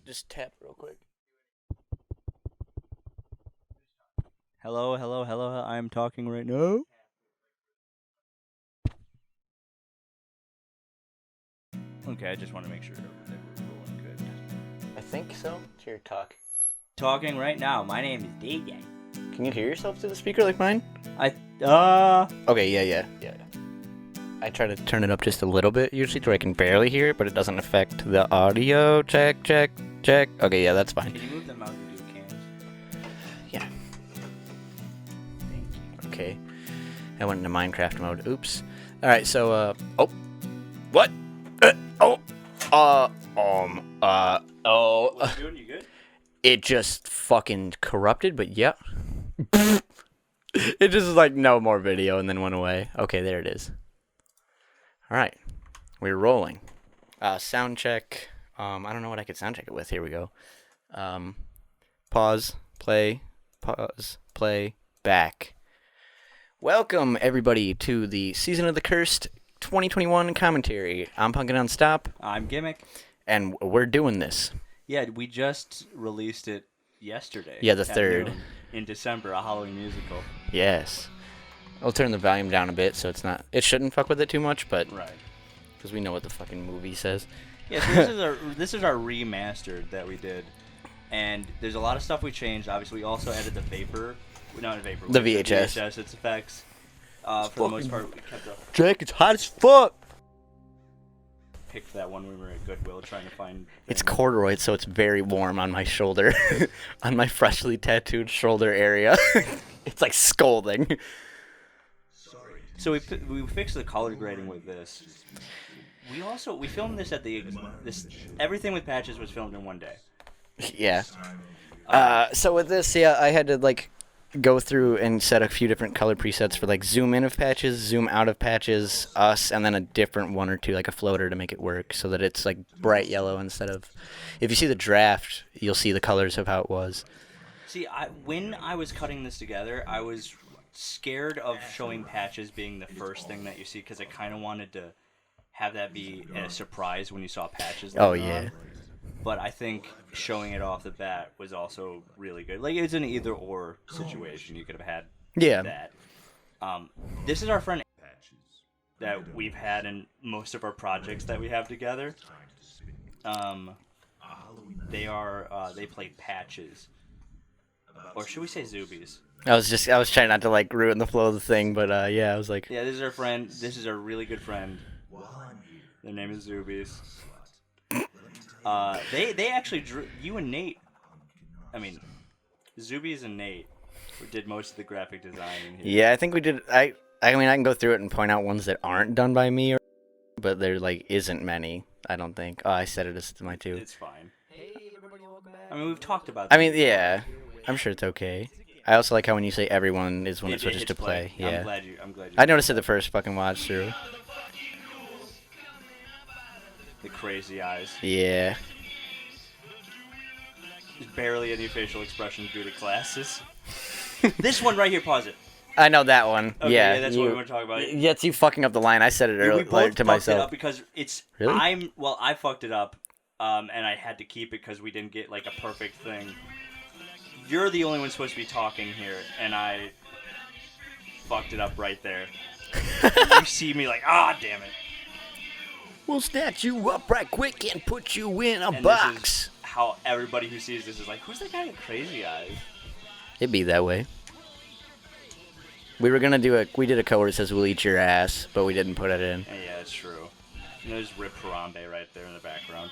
Just tap real quick. Hello. I'm talking right now. Okay, I just want to make sure that we're rolling good. I think so. Here, talk. Talking right now. My name is DJ. Can you hear yourself through the speaker like mine? Okay, yeah. I try to turn it up just a little bit usually to where I can barely hear it, but it doesn't affect the audio. Check. Okay, yeah, that's fine. Can you move them out and do cans? Yeah. Thank you. Okay. I went into Minecraft mode. Oops. Alright, so, what? What's doing? You good? It just fucking corrupted, but yeah. It just was like, no more video, and then went away. Okay, there it is. Alright. We're rolling. Sound check. I don't know what I could sound check it with. Here we go. Pause, play, back. Welcome, everybody, to the Season of the Cursed 2021 commentary. I'm Punkin' Unstop. I'm Gimmick. And we're doing this. Yeah, we just released it yesterday. Yeah, the 3rd. In December, a Halloween musical. Yes. I'll turn the volume down a bit so it's not... It shouldn't fuck with it too much, but... Right. Because we know what the fucking movie says. Yeah, so this is our remastered that we did. And there's a lot of stuff we changed. Obviously, we also added the vapor... Not vapor. The VHS. The VHS, its effects. For the most part, we kept up. Jack, it's hot as fuck! Picked that one when we were at Goodwill trying to find... It's corduroy, so it's very warm on my shoulder. On my freshly tattooed shoulder area. It's like scalding. So we fixed the color grading with this. We filmed this at everything with patches was filmed in one day. Yeah. So with this, I had to like go through and set a few different color presets for like zoom in of patches, zoom out of patches, us, and then a different one or two, like a floater to make it work so that it's like bright yellow instead of... If you see the draft, you'll see the colors of how it was. See, when I was cutting this together, I was scared of showing patches being the first thing that you see because I kind of wanted to have that be a surprise when you saw patches. Oh, yeah. But I think showing it off the bat was also really good. Like, it's an either-or situation. You could have had that. This is our friend that we've had in most of our projects that we have together. They play patches. Or should we say Zoobies? I was trying not to like ruin the flow of the thing, but I was like... Yeah, this is our friend. This is our really good friend. Their name is Zoobies. They actually drew... You and Nate... I mean, Zoobies and Nate did most of the graphic design in here. Yeah, I think we did... I mean, I can go through it and point out ones that aren't done by me, but there, like, isn't many, I don't think. Oh, I said it as my two. It's fine. Hey, everybody, welcome back. I mean, we've talked about that. I mean, yeah. I'm sure it's okay. I also like how when you say everyone is when it switches to play. Yeah. I'm glad you I noticed it the first fucking watch through. The crazy eyes. Yeah. There's barely any facial expressions due to classes. This one right here, pause it. I know that one. Okay, yeah, that's what we want to talk about. Yeah, it's you fucking up the line. I said it earlier to myself. It up because it's... Really? I fucked it up, and I had to keep it because we didn't get, like, a perfect thing. You're the only one supposed to be talking here, and I fucked it up right there. You see me like, damn it. We'll snatch you up right quick and put you in a and box. This is how everybody who sees this is like, who's that guy with crazy eyes? It'd be that way. We were gonna we did a code that says we'll eat your ass, but we didn't put it in. Yeah, it's true. And there's Rip Harambe right there in the background.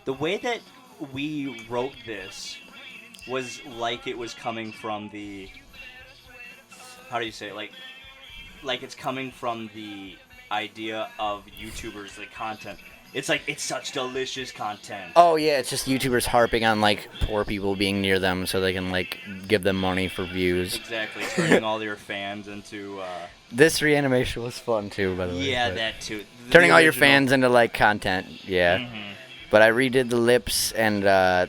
The way that we wrote this was like it was coming from the... How do you say it? Like it's coming from the idea of YouTubers, like, content. It's like, it's such delicious content. Oh, yeah, it's just YouTubers harping on, like, poor people being near them so they can, like, give them money for views. Exactly, turning all your fans into... This reanimation was fun, too, by the way. Yeah, that, too. Turning all your fans into, like, content, yeah. Mm-hmm. But I redid the lips and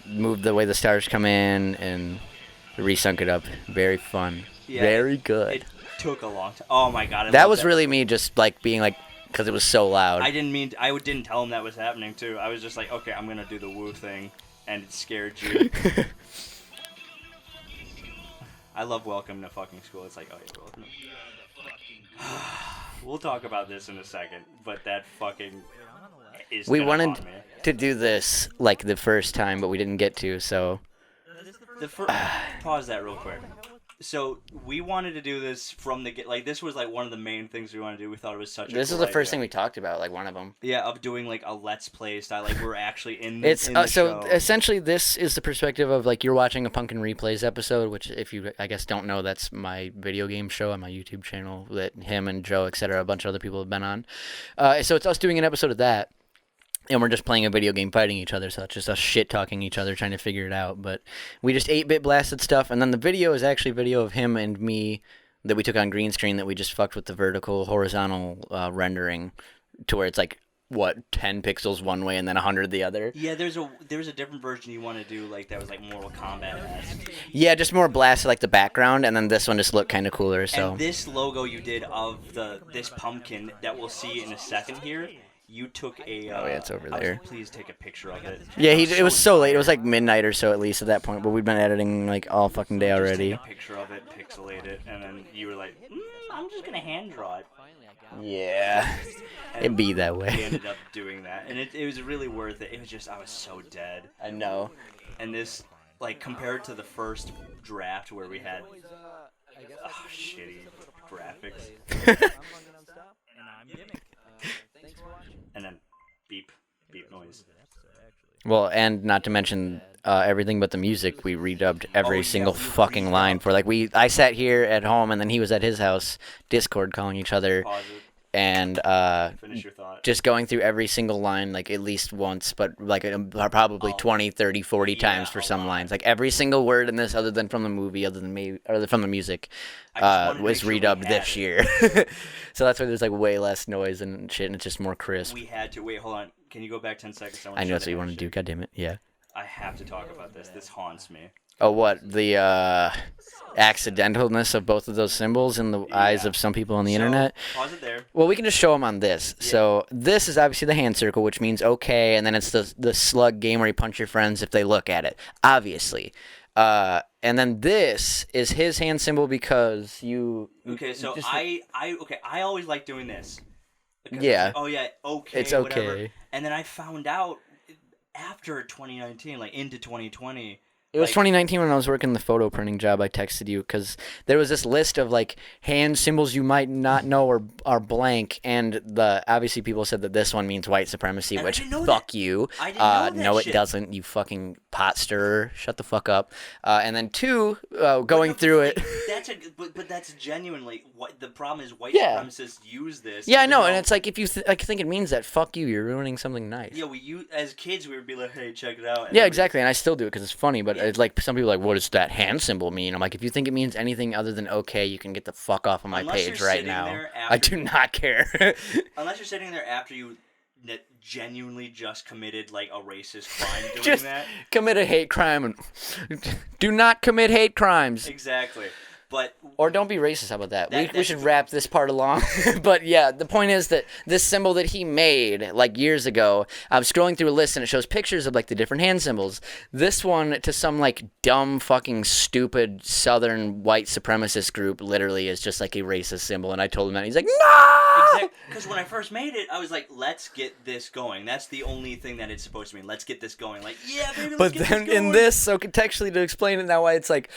moved the way the stars come in and resunk it up. Very fun. Yeah, very good. It took a long time. Oh, my God. That was really me just, like, being like, because it was so loud. I didn't tell him that was happening too. I was just like, okay, I'm gonna do the woo thing, and it scared you. I love Welcome to Fucking School. It's like, oh yeah, welcome. We'll talk about this in a second, but that fucking is. We gonna wanted haunt me. to do this like the first time, but we didn't get to. So Pause that real quick. So we wanted to do this from the get. Like this was like one of the main things we wanted to do. We thought it was such. This a is cool the first idea. thing we talked about, like one of them. Yeah, of doing like a Let's Play style. Like we're actually in. It's in the so show. essentially this is the perspective of like you're watching a Pumpkin Replays episode, which if you I guess don't know, that's my video game show on my YouTube channel that him and Joe, etc., a bunch of other people have been on. So it's us doing an episode of that. And we're just playing a video game fighting each other, so it's just us shit-talking each other, trying to figure it out. But we just 8-bit blasted stuff, and then the video is actually video of him and me that we took on green screen that we just fucked with the vertical, horizontal rendering to where it's like, 10 pixels one way and then 100 the other? Yeah, there's a different version you want to do, like, that was like Mortal Kombat-esque. Yeah, just more blasted like the background, and then this one just looked kind of cooler, so... And this logo you did of this pumpkin that we'll see in a second here... You took a. Oh yeah, it's over there. Please take a picture of it. Yeah, it was so late. It was like midnight or so at least at that point. But we'd been editing like all fucking day already. Just take a picture of it, pixelate it, and then you were like, "I'm just gonna hand draw it." Yeah, it'd be that way. We ended up doing that, and it was really worth it. It was just I was so dead. I know. And this, like, compared to the first draft where we had shitty graphics. And then beep noise. Well, and not to mention everything but the music. We redubbed every single fucking line for like I sat here at home and then he was at his house, Discord calling each other, Pause it. and Finish your thought. just going through every single line like at least once, but like probably 20, 30, 40 times for some lines. Like every single word in this, other than from the movie, other from the music, was redubbed this year. So that's why there's like way less noise and shit, and it's just more crisp. We had to wait. Hold on. Can you go back 10 seconds? I know that's what you want to do. God damn it. Yeah. I have to talk about this. This haunts me. Oh, what? The accidentalness of both of those symbols in the eyes of some people on the internet? Pause it there. Well, we can just show them on this. Yeah. So this is obviously the hand circle, which means okay, and then it's the slug game where you punch your friends if they look at it, obviously. And then this is his hand symbol because you... Okay, so I always like doing this. Yeah. Like, oh, yeah, okay, it's okay. Whatever. And then I found out after 2019, like into 2020... It was 2019 when I was working the photo printing job. I texted you because there was this list of like hand symbols you might not know are blank, and obviously people said that this one means white supremacy, and which fuck you. I didn't know that no, shit. It doesn't. You fucking pot stirrer. Shut the fuck up. And then two, going through it. But that's genuinely what the problem is. White supremacists use this. Yeah, I know, and it's like if you think it means that, fuck you. You're ruining something nice. Yeah, as kids we would be like, hey, check it out. And yeah, exactly, and I still do it because it's funny, but. It's like some people are like, what does that hand symbol mean? I'm like, if you think it means anything other than okay, you can get the fuck off of my page right now. I do not care. Unless you're sitting there after you genuinely just committed like a racist crime doing just that. Commit a hate crime and do not commit hate crimes. Exactly. Or don't be racist. How about that? We should wrap this part along. But yeah, the point is that this symbol that he made like years ago, I'm scrolling through a list and it shows pictures of like the different hand symbols. This one to some like dumb fucking stupid southern white supremacist group literally is just like a racist symbol. And I told him that. And he's like, no! Exactly. Because when I first made it, I was like, let's get this going. That's the only thing that it's supposed to mean. Let's get this going. Like, yeah, baby, let's get this going. But then in this, so contextually to explain it now why it's like,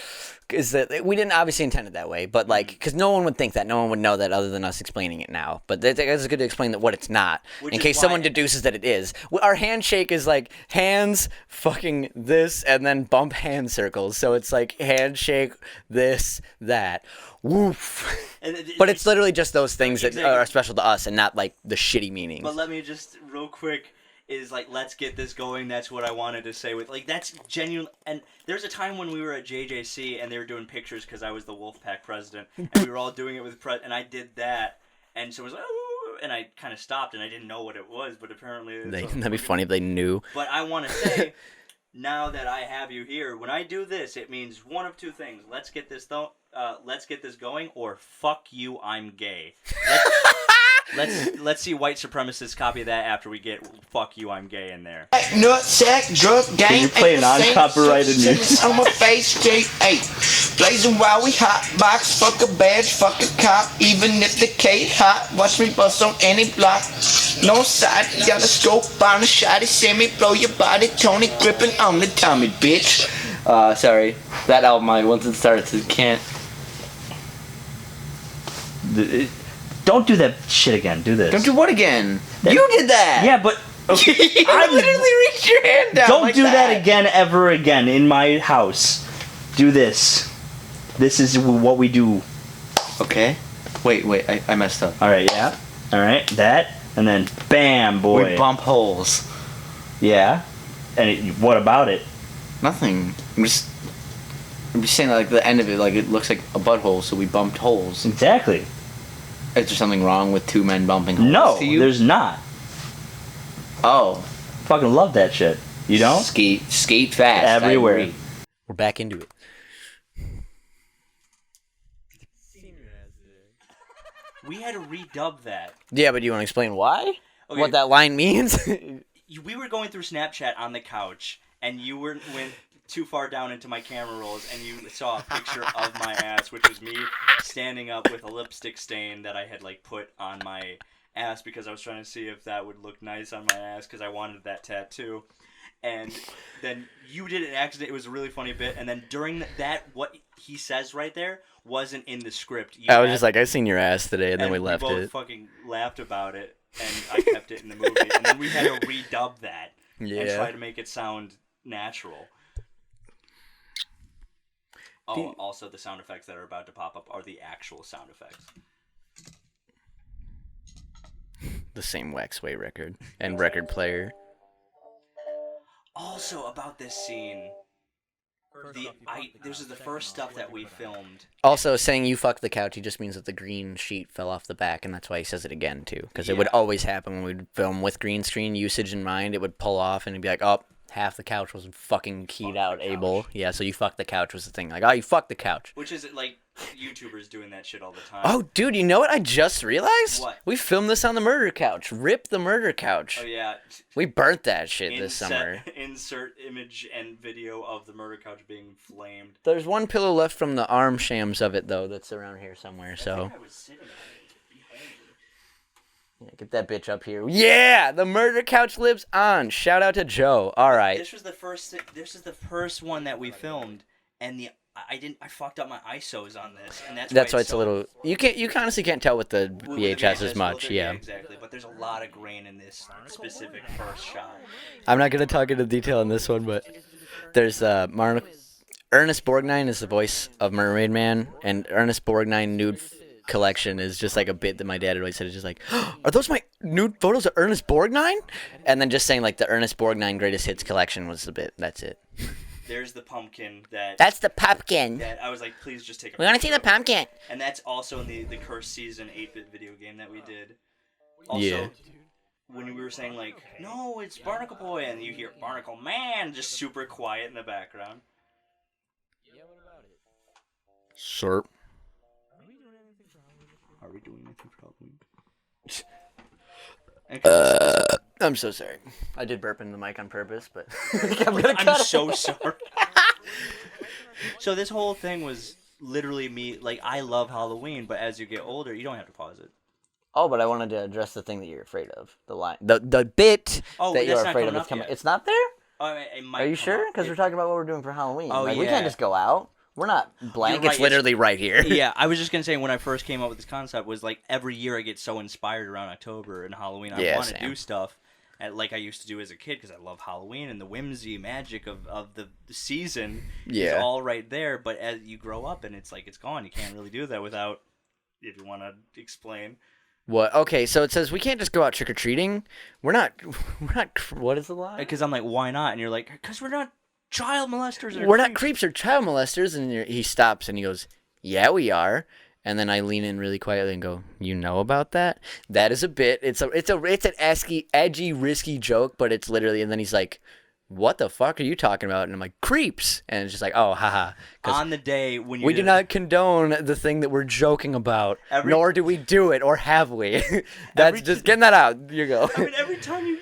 is that we didn't obviously intend it that way, but like, because no one would think that, no one would know that other than us explaining it now. But it's good to explain that what it's not, in case someone deduces that it is. Our handshake is like hands, fucking this, and then bump hand circles. So it's like handshake, this, that. Woof. But it's literally just those things that are special to us and not like the shitty meanings. But let me just real quick is like, let's get this going. That's what I wanted to say with like, that's genuine. And there's a time when we were at JJC and they were doing pictures because I was the Wolfpack president and we were all doing it with and I did that. And so it was like, ooh, and I kind of stopped and I didn't know what it was, but apparently that'd be funny if they knew. But I want to say, now that I have you here, when I do this, it means one of two things. Let's get this going, or fuck you, I'm gay. Let's see white supremacists copy that after we get "fuck you, I'm gay" in there. Nutsack, drug game. Can you play non-copyrighted music? On my face, G.B.A. Blazing while we hot box, fuck a badge, fuck a cop. Even if the K hot, watch me bust on any block. No side, got a scope on a shotty. See me blow your body, Tony gripping on the Tommy, bitch. Sorry. That album, once it starts, it can't. Don't do that shit again. Do this. Don't do what again? You did that! Yeah, but. Okay, You literally reached your hand down. don't like do that again ever again in my house. Do this. This is what we do. Okay. Wait, I messed up. Alright, yeah. Alright, that. And then, bam, boy. We bump holes. Yeah. And what about it? Nothing. I'm just saying that, like, the end of it, like, it looks like a butthole, so we bumped holes. Exactly. Is there something wrong with two men bumping holes? No, to you? there's not. Oh. Fucking love that shit. You don't? Skate fast. Everywhere. I agree. We're back into it. We had to redub that. Yeah, but do you want to explain why? Okay. What that line means? We were going through Snapchat on the couch, and you went too far down into my camera rolls, and you saw a picture of my ass, which was me standing up with a lipstick stain that I had like put on my ass because I was trying to see if that would look nice on my ass because I wanted that tattoo. And then you did an accident. It was a really funny bit. And then during that, what he says right there wasn't in the script. I was just like, I seen your ass today, and then we left both it. Fucking laughed about it, and I kept it in the movie. And then we had to redub that and try to make it sound natural. Oh, also the sound effects that are about to pop up are the actual sound effects. The same Waxway record and record player. Also about this scene, this is the first stuff that we filmed. Also, saying you fucked the couch, he just means that the green sheet fell off the back, and that's why he says it again, too. Because it would always happen when we'd film with green screen usage in mind. It would pull off, and it'd be like, oh, half the couch was fucking keyed out, Abel. Yeah, so you fucked the couch was the thing. Like, oh, you fucked the couch. Which is, like, YouTubers doing that shit all the time. Oh, dude, you know what I just realized? What? We filmed this on the murder couch. Rip the murder couch. Oh, yeah. We burnt that shit this summer. Insert image and video of the murder couch being flamed. There's one pillow left from the arm shams of it, though, that's around here somewhere, so. I think I was sitting on it behind you. Yeah, get that bitch up here. Yeah! The murder couch lives on. Shout out to Joe. All right. This was the first. This is the first one that we filmed, and I fucked up my ISOs on this, and that's why it's a little. You honestly can't tell with the VHS as much. filter, Yeah. Exactly. But there's a lot of grain in this specific first shot. I'm not gonna talk into detail on this one, but there's Ernest Borgnine is the voice of Mermaid Man, and Ernest Borgnine nude collection is just like a bit that my dad had always said. It's just like, are those my nude photos of Ernest Borgnine? And then just saying like the Ernest Borgnine greatest hits collection was the bit. That's it. There's the pumpkin that. That's the pumpkin. That I was like, please just take a We want to see picture the of it. pumpkin. And that's also in the Cursed Season 8-bit video game that we did. Also, Yeah. when we were saying like, no, it's Barnacle Boy, and you hear Barnacle Man just super quiet in the background. Sir. Are we doing anything for Halloween? I'm so sorry. I did burp in the mic on purpose, but I'm so sorry. So this whole thing was literally me. Like, I love Halloween, but as you get older, you don't have to pause it. Oh, but I wanted to address the thing that you're afraid of. The line, the bit that you're that's not afraid of coming is up coming. yet. It's not there. It might Are you come sure? up. Because we're talking about what we're doing for Halloween. Oh, We can't yeah. just go out. We're not blank. You're It's right, literally right here. Yeah, I was just gonna say when I first came up with this concept was like every year I get so inspired around October and Halloween. I want to same. do stuff like I used to do as a kid because I love Halloween and the whimsy magic of the season is all right there. But as you grow up and it's like it's gone, you can't really do that without. If you want to explain. What? Okay, so it says we can't just go out trick or treating. We're not. What is the lie? Because I'm like, why not? And you're like, because we're not child molesters. We're not creeps or child molesters. And he stops and he goes, "Yeah, we are." And then I lean in really quietly and go, "You know about that? That is a bit. It's an edgy, risky joke, but it's literally." And then he's like, what the fuck are you talking about? And I'm like, creeps. And it's just like, oh, haha. 'Cause On the day when you we do not condone the thing that we're joking about, nor do we do it, or have we. That's just getting that out. You go. I mean, every time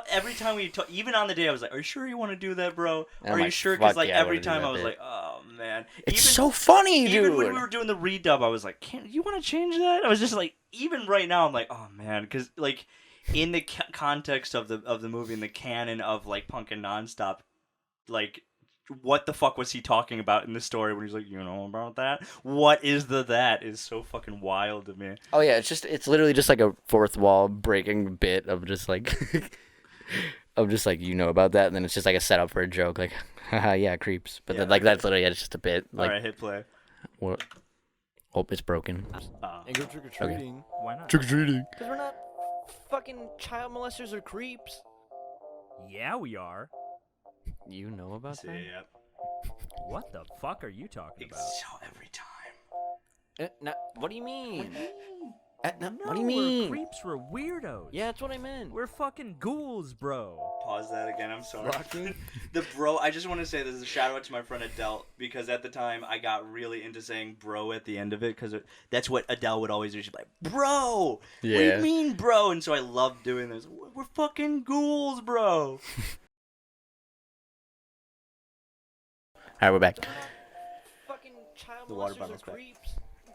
every time we talk, even on the day, I was like, "Are you sure you want to do that, bro? And Are I'm you like, sure?" Because fuck like yeah, I every wanna do time that I was bit. like, "Oh man, It's so funny, dude. Even when we were doing the redub, I was like, "Can't you want to change that?" I was just like, even right now, I'm like, "Oh man," because like in the context of the movie, in the canon of like Punk and Nonstop, like. What the fuck was he talking about in the story when he's like, you know about that? What is that is so fucking wild to me. Oh yeah, it's literally just like a fourth wall breaking bit of just like you know about that, and then it's just like a setup for a joke, like haha yeah, creeps. But then, like that's literally it's just a bit. Like, Alright, hit play. What? Oh, it's broken. And go trick or treating. Why not? Trick or treating. Because we're not fucking child molesters or creeps. Yeah, we are. You know about that? Yeah. What the fuck are you talking about? So every time. No, what do you mean? What do you mean? We're creeps, we're weirdos. Yeah, that's what I meant. We're fucking ghouls, bro. Pause that again. I'm sorry. Fucking- The bro. I just want to say this is a shout out to my friend Adele because at the time I got really into saying bro at the end of it because that's what Adele would always do. She'd be like, bro. What do Yeah. you mean, bro? And so I loved doing this. We're fucking ghouls, bro. All right, we're back. Fucking child The water molesters or bottle's back. creeps.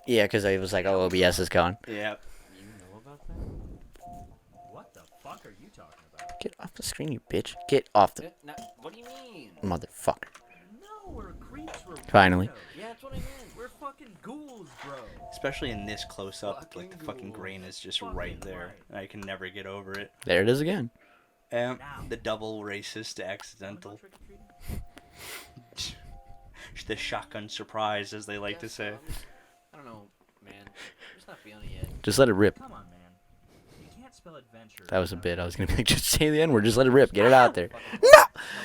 Yeah, because I was like, oh, OBS is gone. Yeah. You know about that? What the fuck are you talking about? Get off the screen, you bitch. Get off the No, what do you mean? motherfucker. No, we're creeps, we're Finally. weirdos. Yeah, that's what I meant. We're fucking ghouls, bro. Especially in this close up, like Fucking the fucking ghouls. grain is just right there. I can never get over it. There it is again. The double racist accidental. Trick-or-treating? The shotgun surprise, as they like to say. I don't know, man. I'm just not feeling it yet. Just let it rip. Come on, man. You can't spell adventure. That was a bit. I was gonna be like, just say the N-word. Just let it rip. Get it out there.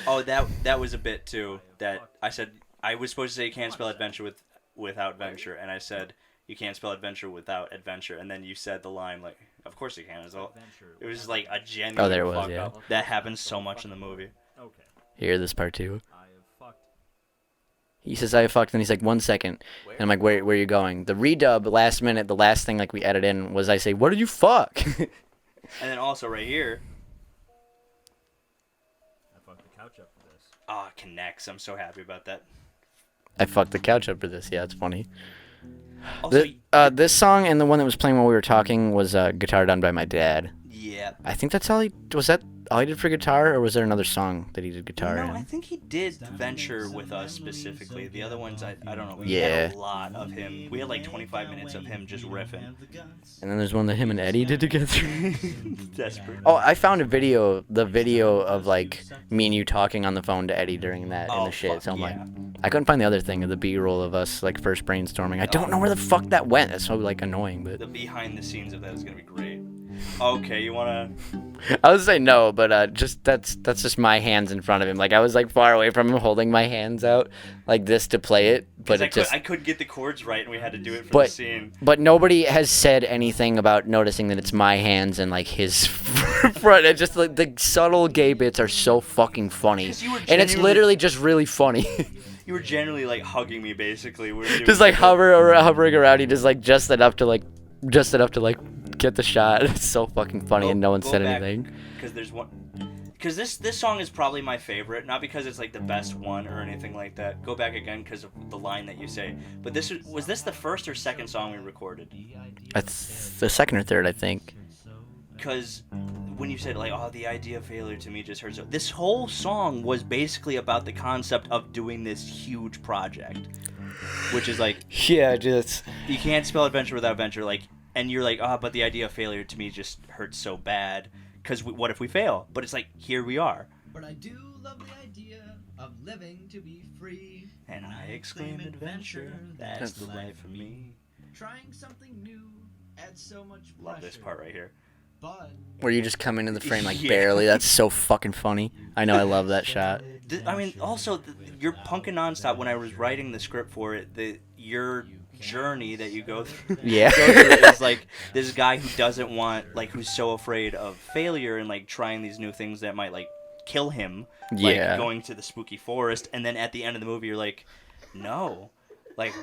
Oh, that was a bit too. That I said I was supposed to say you can't spell adventure without venture, and I said you can't spell adventure without adventure, and then you said the line like, of course you can. It was like a genuine Oh, there it was, fuck yeah. up. That happens so much in the movie. Okay. Hear this part too. I have fucked. He says I fucked, and he's like 1 second, and I'm like, where are you going? The redub last minute, the last thing like we added in was I say, what did you fuck? And then also right here, I fucked the couch up for this. connects. I'm so happy about that. I fucked the couch up for this. Yeah, it's funny. Also, This song and the one that was playing while we were talking was guitar done by my dad. yeah. I think that's all he was. That all he did for guitar, or was there another song that he did guitar No, I in? think he did Venture with us specifically. The other ones, I don't know. We Yeah. had a lot of him. We had like 25 minutes of him just riffing. And then there's one that him and Eddie did together. Desperate. Oh, I found the video of like me and you talking on the phone to Eddie during that and Oh, the shit. fuck So I'm like, yeah. I couldn't find the other thing of the B-roll of us like first brainstorming. I don't know where the fuck that went. That's so like annoying, but The behind the scenes of that is gonna be great. Okay, you wanna? I was say no, but just that's just my hands in front of him. Like I was like far away from him, holding my hands out like this to play it, but it just. I could get the chords right, and we had to do it for the But scene. but nobody has said anything about noticing that it's my hands and like his front. It just like the subtle gay bits are so fucking funny, 'Cause you were and it's genuinely- literally just really funny. You were generally like hugging me, basically. We were doing Just like it. hovering around, he just enough to get the shot. It's so fucking funny, and no one said anything. Because there's one. Because this song is probably my favorite, not because it's like the best one or anything like that. Go back again because of the line that you say. But was this the first or second song we recorded? That's the second or third, I think. Because when you said like, oh, the idea of failure to me just hurts. This whole song was basically about the concept of doing this huge project, which is like Yeah, just you can't spell adventure without venture. Like, and you're like, oh, but the idea of failure to me just hurts so bad. Because what if we fail? But it's like, here we are. But I do love the idea of living to be free. And I exclaim adventure, that's the life for me. Trying something new adds so much pressure. Love this part right here. But where you just come into the frame like Yeah. barely. That's so fucking funny. I know, I love that shot. I mean, also, your Punkin' Nonstop, when I was writing the script for it, your journey that you go through, Yeah. is like this guy who doesn't want, like, who's so afraid of failure and, like, trying these new things that might, like, kill him, Yeah. like going to the spooky forest, and then at the end of the movie you're like, no, like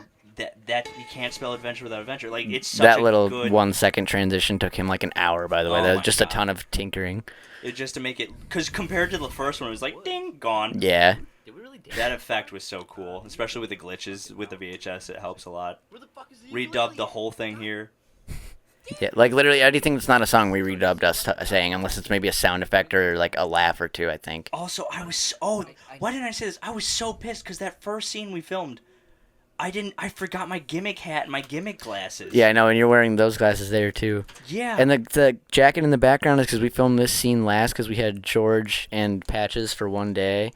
that you can't spell adventure without adventure. Like it's such That a little good 1 second transition took him like an hour, by the way. Oh That was my just God. a ton of tinkering. it just to make it, because compared to the first one, it was like ding gone. Yeah. Did we really do That effect was so cool, especially with the glitches with the VHS. It helps a lot. Where the fuck is the Redubbed the whole thing here. Yeah, like literally anything that's not a song we redubbed us saying, unless it's maybe a sound effect or like a laugh or two, I think. Also, I- why didn't I say this? I was so pissed because that first scene we filmed, I forgot my gimmick hat and my gimmick glasses. Yeah, I know, and you're wearing those glasses there too. Yeah. And the jacket in the background is because we filmed this scene last because we had George and Patches for one day,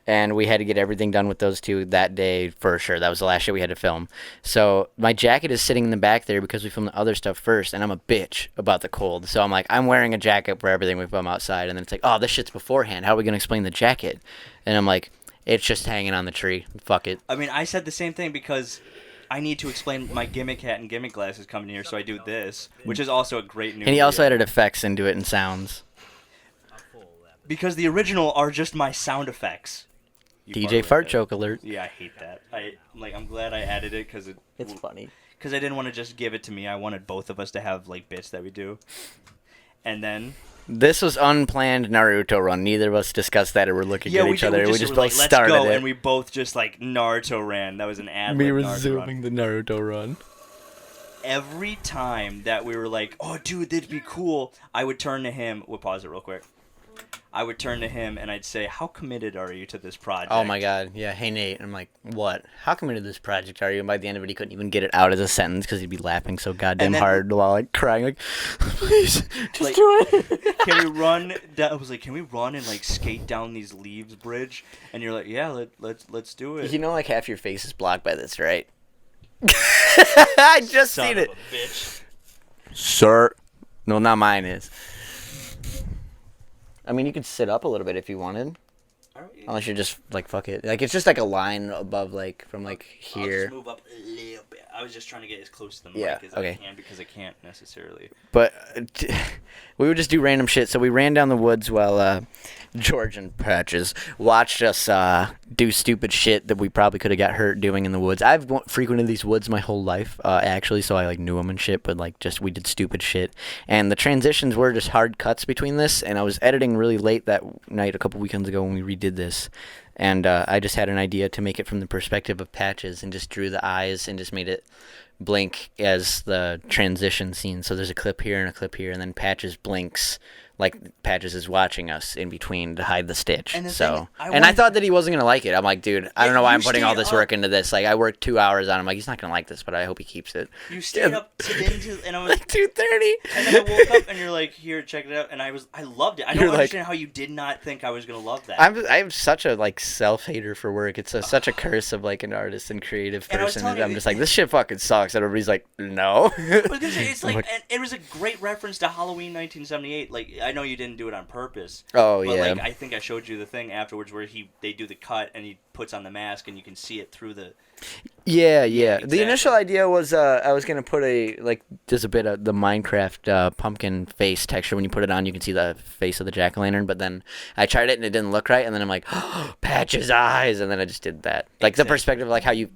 and we had to get everything done with those two that day for sure. That was the last shit we had to film. So my jacket is sitting in the back there because we filmed the other stuff first, and I'm a bitch about the cold. So I'm like, I'm wearing a jacket for everything we film outside, and then it's like, oh, this shit's beforehand. How are we going to explain the jacket? And I'm like, it's just hanging on the tree. Fuck it. I mean, I said the same thing because I need to explain my gimmick hat and gimmick glasses coming here, so I do this, which is also a great new And he also video. added effects into it and sounds. Because the original are just my sound effects. You DJ with fart it. joke alert. Yeah, I hate that. I'm glad I added it because It's funny. Because I didn't want to just give it to me. I wanted both of us to have like bits that we do. And then This was unplanned Naruto run. Neither of us discussed that or were looking at each other. We just were both like, let's started go, it. and we both just like Naruto ran. That was an ad. Me Naruto resuming run. the Naruto run. Every time that we were like, oh dude, that'd be cool, I would turn to him. We'll pause it real quick. I would turn to him and I'd say, how committed are you to this project? Oh my god, yeah, hey Nate. I'm like, what? How committed to this project are you? And by the end of it, he couldn't even get it out as a sentence because he'd be laughing so goddamn And then- hard while like crying, like, please, just Like- do it. Can we run down? I was like, can we run and like skate down these leaves bridge? And you're like, yeah, let's do it. You know, like half your face is blocked by this, right? I just Son seen of it, a bitch. sir. No, not mine is. I mean, you could sit up a little bit if you wanted. Unless you're just like, fuck it. Like, it's just like a line above, like, from like I'll here. just move up a little bit. I was just trying to get as close to the mic Yeah, as okay. I can because I can't necessarily. But we would just do random shit. So we ran down the woods while George and Patches watched us do stupid shit that we probably could have got hurt doing in the woods. I've frequented these woods my whole life, actually, so I like knew them and shit. But like, just we did stupid shit, and the transitions were just hard cuts between this. And I was editing really late that night a couple weekends ago when we redid this. And I just had an idea to make it from the perspective of Patches and just drew the eyes and just made it blink as the transition scene. So there's a clip here and a clip here, and then Patches blinks like Patches is watching us in between to hide the stitch. And the So, thing, I I wanted- thought that he wasn't going to like it. I'm like, dude, I don't know why you I'm putting all stayed this work up. into this. Like, I worked 2 hours on him. Like, he's not going to like this, but I hope he keeps it. You stayed up into, and I was Like 2:30. And then I woke up and you're like, here, check it out. And I loved it. I don't You're like- understand how you did not think I was going to love that. I'm such a like self-hater for work. It's such a curse of like an artist and creative And I was person. telling And I'm you- just like, this shit fucking sucks. And everybody's like, no. I was gonna say, it's like, Like- and it was a great reference to Halloween 1978. Like, I know you didn't do it on purpose. Oh, but yeah. like, I think I showed you the thing afterwards where they do the cut and he puts on the mask and you can see it through the. Yeah. exactly. The initial idea was I was gonna put just a bit of the Minecraft pumpkin face texture. When you put it on, you can see the face of the jack-o'-lantern. But then I tried it and it didn't look right. And then I'm like, oh, Patch's eyes. And then I just did that. Like the Exactly. perspective, like how you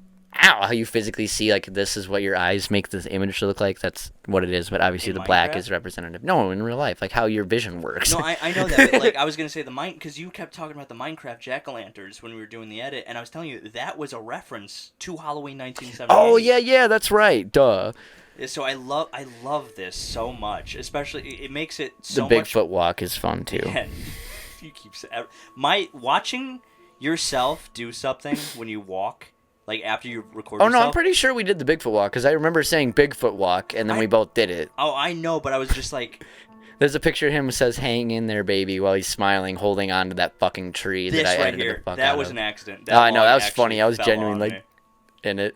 physically see, like this is what your eyes make this image to look like. That's what it is. But obviously In the black Minecraft? is representative. No, in real life, like how your vision works. No, I know that. But like, I was gonna say because you kept talking about the Minecraft jack-o'-lanterns when we were doing the edit, and I was telling you that was a reference to Halloween 1978. Oh yeah, that's right. Duh. So I love this so much, especially it makes it so The much. Bigfoot walk is fun too. Man, you keep watching yourself do something when you walk, like after you record. Oh no, yourself, I'm pretty sure we did the Bigfoot walk because I remember saying Bigfoot walk, and then we both did it. Oh, I know, but I was just like, There's a picture of him that says "Hang in there, baby," while he's smiling, holding on to that fucking tree this that I right edited here. the fuck That out was of. an accident. Oh, I know, log that was actually funny. I was fell genuine, on like- me. in it.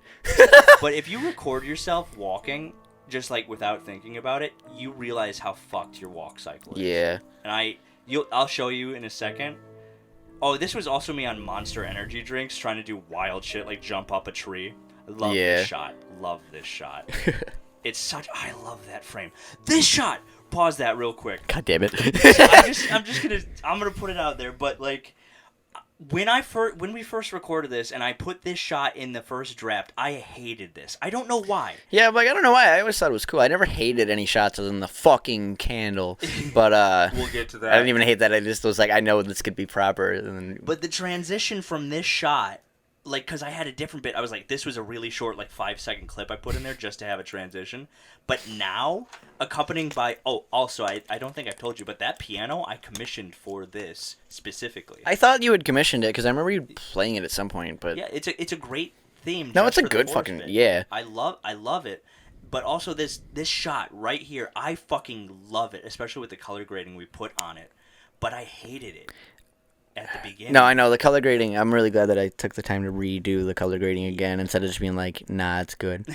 But if you record yourself walking, just like without thinking about it, you realize how fucked your walk cycle is. Yeah. And I'll show you in a second. Oh, this was also me on Monster Energy drinks, trying to do wild shit like jump up a tree. I love Yeah. this shot. Love this shot. I love that frame. This shot pause that real quick. God damn it. I'm gonna put it out there, but like, when we first recorded this and I put this shot in the first draft, I hated this. I don't know why. Yeah, like I don't know why. I always thought it was cool. I never hated any shots other than the fucking candle. But We'll get to that. I didn't even hate that. I just was like, I know this could be proper. And then, But the transition from this shot, like, because I had a different bit. I was like, this was a really short, like, 5-second clip I put in there just to have a transition. But now, accompanying by... Oh, also, I don't think I've told you, but that piano I commissioned for this specifically. I thought you had commissioned it because I remember you playing it at some point. But Yeah, it's a great theme. no, just it's a for the good force fucking bit. yeah. I love it. But also this shot right here, I fucking love it, especially with the color grading we put on it. But I hated it at the beginning. No, I know the color grading. I'm really glad that I took the time to redo the color grading again instead of just being like, nah, it's good.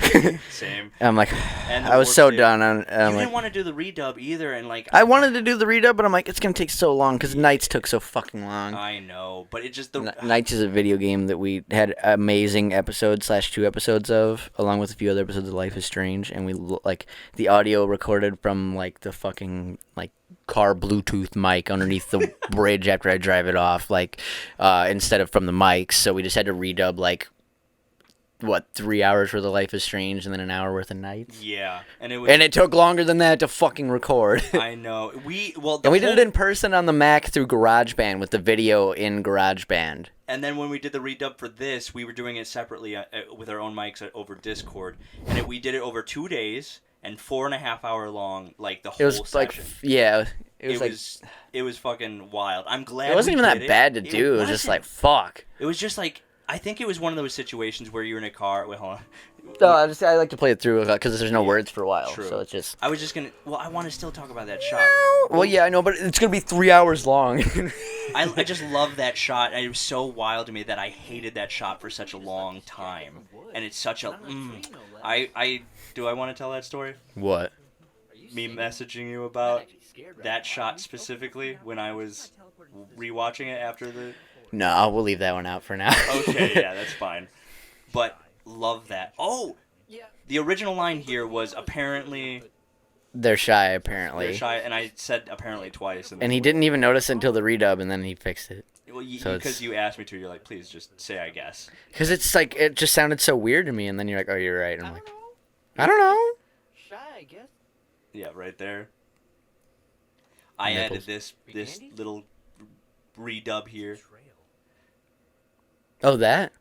Same. I'm like, And the I was so worst done. you I'm like, didn't want to do the redub either, and like I wanted to do the redub, but I'm like, it's gonna take so long because Nights took so fucking long. I know, but it just the Nights is a video game that we had amazing episodes / 2 episodes of, along with a few other episodes of Life is Strange, and we like the audio recorded from like the fucking like car Bluetooth mic underneath the bridge after I drive it off, like instead of from the mics. So we just had to redub like 3 hours worth of Life is Strange and then an hour worth of Nights. yeah, and it was And it took longer than that to fucking record. I know And we did whole- it in person on the Mac through GarageBand with the video in GarageBand. And then when we did the redub for this, we were doing it separately with our own mics over Discord, and we did it over 2 days and 4.5 hour long, like the whole It was like, session. yeah, It was fucking wild. I'm glad it wasn't we even that did bad to do. It was just like, fuck. it was just like I think it was one of those situations where you're in a car. Wait, hold on. No, I like to play it through because there's no words for a while. True. So it's just. I was just gonna. Well, I want to still talk about that shot. Well, yeah, I know, but it's gonna be 3 hours long. I just love that shot. And it was so wild to me that I hated that shot for such a long time. And it's such a. I do I want to tell that story? What? Me messaging you about that shot specifically when I was rewatching it after the. No, we'll leave that one out for now. Okay, yeah, that's fine. But love that. Oh, the original line here was apparently They're shy, apparently. they're shy, and I said apparently twice. And he didn't even notice it until the redub, and then he fixed it. Well, so because it's- you asked me to, you're like, please just say I guess. Because it's like, it just sounded so weird to me, and then you're like, oh, you're right. And I'm like, I don't know. Shy, I guess. Yeah, right there. I added Nipples. this little redub here. Oh, that?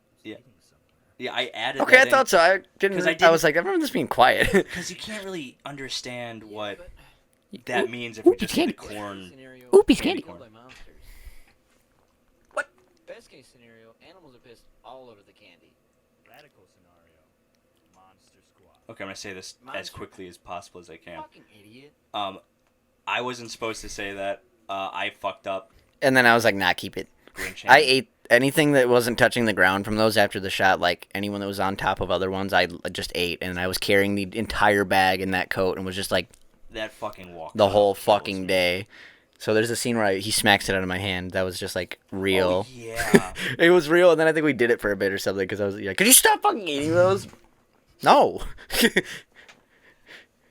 Yeah, I added. Okay, I that thought so. I didn't. 'Cause I I was didn't- like, I remember this being quiet. because you can't really understand what that means if Ooh, we just candy. did the corn. Scenario, Ooh, piece of candy. killed by monsters. What? Best case scenario, animals are pissed all over the candy. Radical scenario. Monster Squad. Okay, I'm gonna say this as quickly as possible as I can. Fucking idiot. I wasn't supposed to say that. I fucked up. And then I was like, nah, keep it. Grinch I hand. ate anything that wasn't touching the ground from those after the shot. Like anyone that was on top of other ones, I just ate. And I was carrying the entire bag in that coat and was just like that fucking walk. the whole kills fucking me. day. So there's a scene where he smacks it out of my hand. That was just like real. Oh, yeah. It was real. And then I think we did it for a bit or something because I was like, could you stop fucking eating those? No.